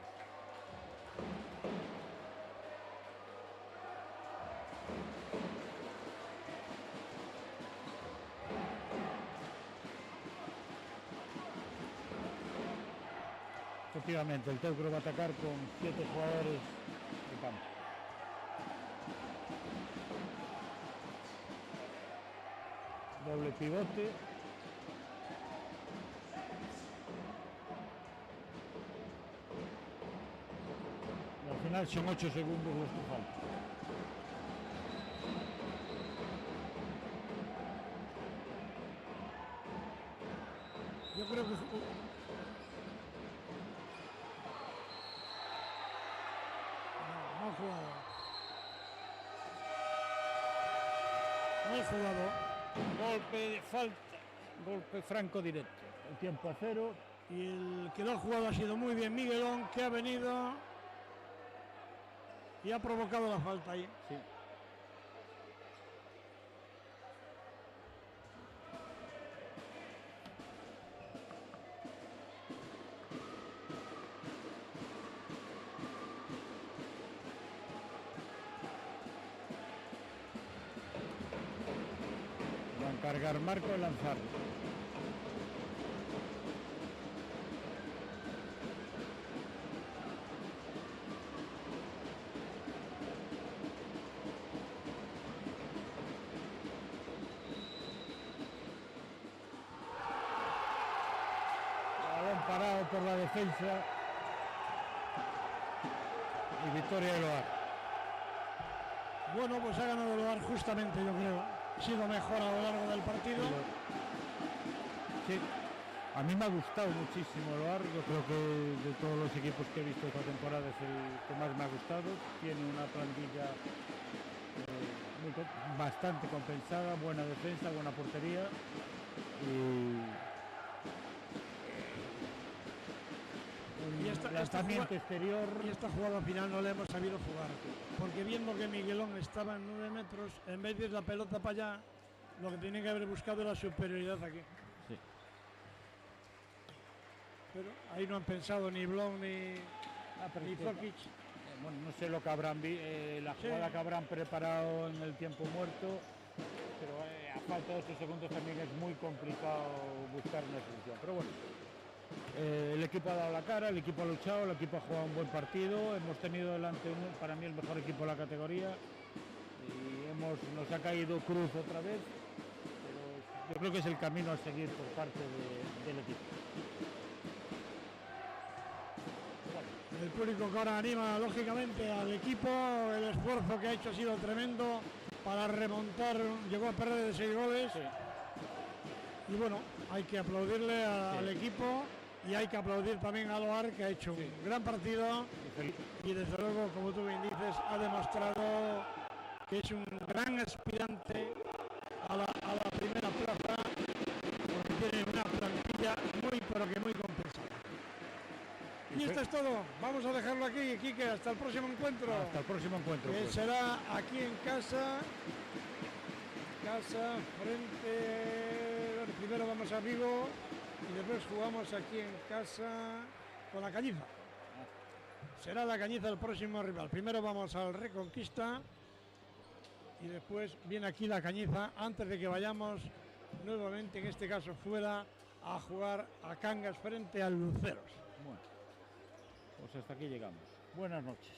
Efectivamente, el Teucro va a atacar con 7 jugadores de campo. Doble pivote. Y al final son 8 segundos los que faltan. Yo creo que no ha jugado. No ha jugado. Golpe de falta, golpe franco directo. El tiempo a 0. Y el que lo ha jugado ha sido muy bien Miguelón, que ha venido y ha provocado la falta ahí. Sí. Va a encargar Marco de lanzar. Balón parado por la defensa y victoria de Loar. Bueno, pues ha ganado el lugar justamente, yo creo. Ha sido mejor a lo largo del partido. Sí, a mí me ha gustado muchísimo Loar. Yo creo que de todos los equipos que he visto esta temporada es el que más me ha gustado. Tiene una plantilla bastante compensada, buena defensa, buena portería y lanzamiento exterior. Y esta jugada final no la hemos sabido jugar, porque viendo que Miguelón estaba en 9 metros, en vez de ir la pelota para allá, lo que tiene que haber buscado es la superioridad aquí. Sí. Pero ahí no han pensado ni Blom ni Zokic. Bueno, no sé lo que habrán la jugada que habrán preparado en el tiempo muerto, pero a falta de 8 segundos también es muy complicado buscar una solución. Pero bueno, el equipo ha dado la cara, el equipo ha luchado, el equipo ha jugado un buen partido, hemos tenido delante para mí el mejor equipo de la categoría y nos ha caído Cruz otra vez, pero yo creo que es el camino a seguir por parte del equipo. El público que ahora anima lógicamente al equipo, el esfuerzo que ha hecho ha sido tremendo para remontar, llegó a perder de 6 goles. Sí. Y bueno, hay que aplaudirle al equipo y hay que aplaudir también a Loar, que ha hecho un gran partido y desde luego, como tú bien dices, ha demostrado que es un gran aspirante a la primera plaza, porque tiene una plantilla muy pero que muy compensada. Y esto es todo. Vamos a dejarlo aquí, Quique. Hasta el próximo encuentro. Hasta el próximo encuentro. Que Pues. será aquí en casa. Casa frente. Bueno, primero vamos a Vigo y después jugamos aquí en casa con la Cañiza. Será la Cañiza el próximo rival. Primero vamos al Reconquista y después viene aquí la Cañiza antes de que vayamos nuevamente, en este caso fuera, a jugar a Cangas frente al Luceros. Bueno, pues hasta aquí llegamos. Buenas noches.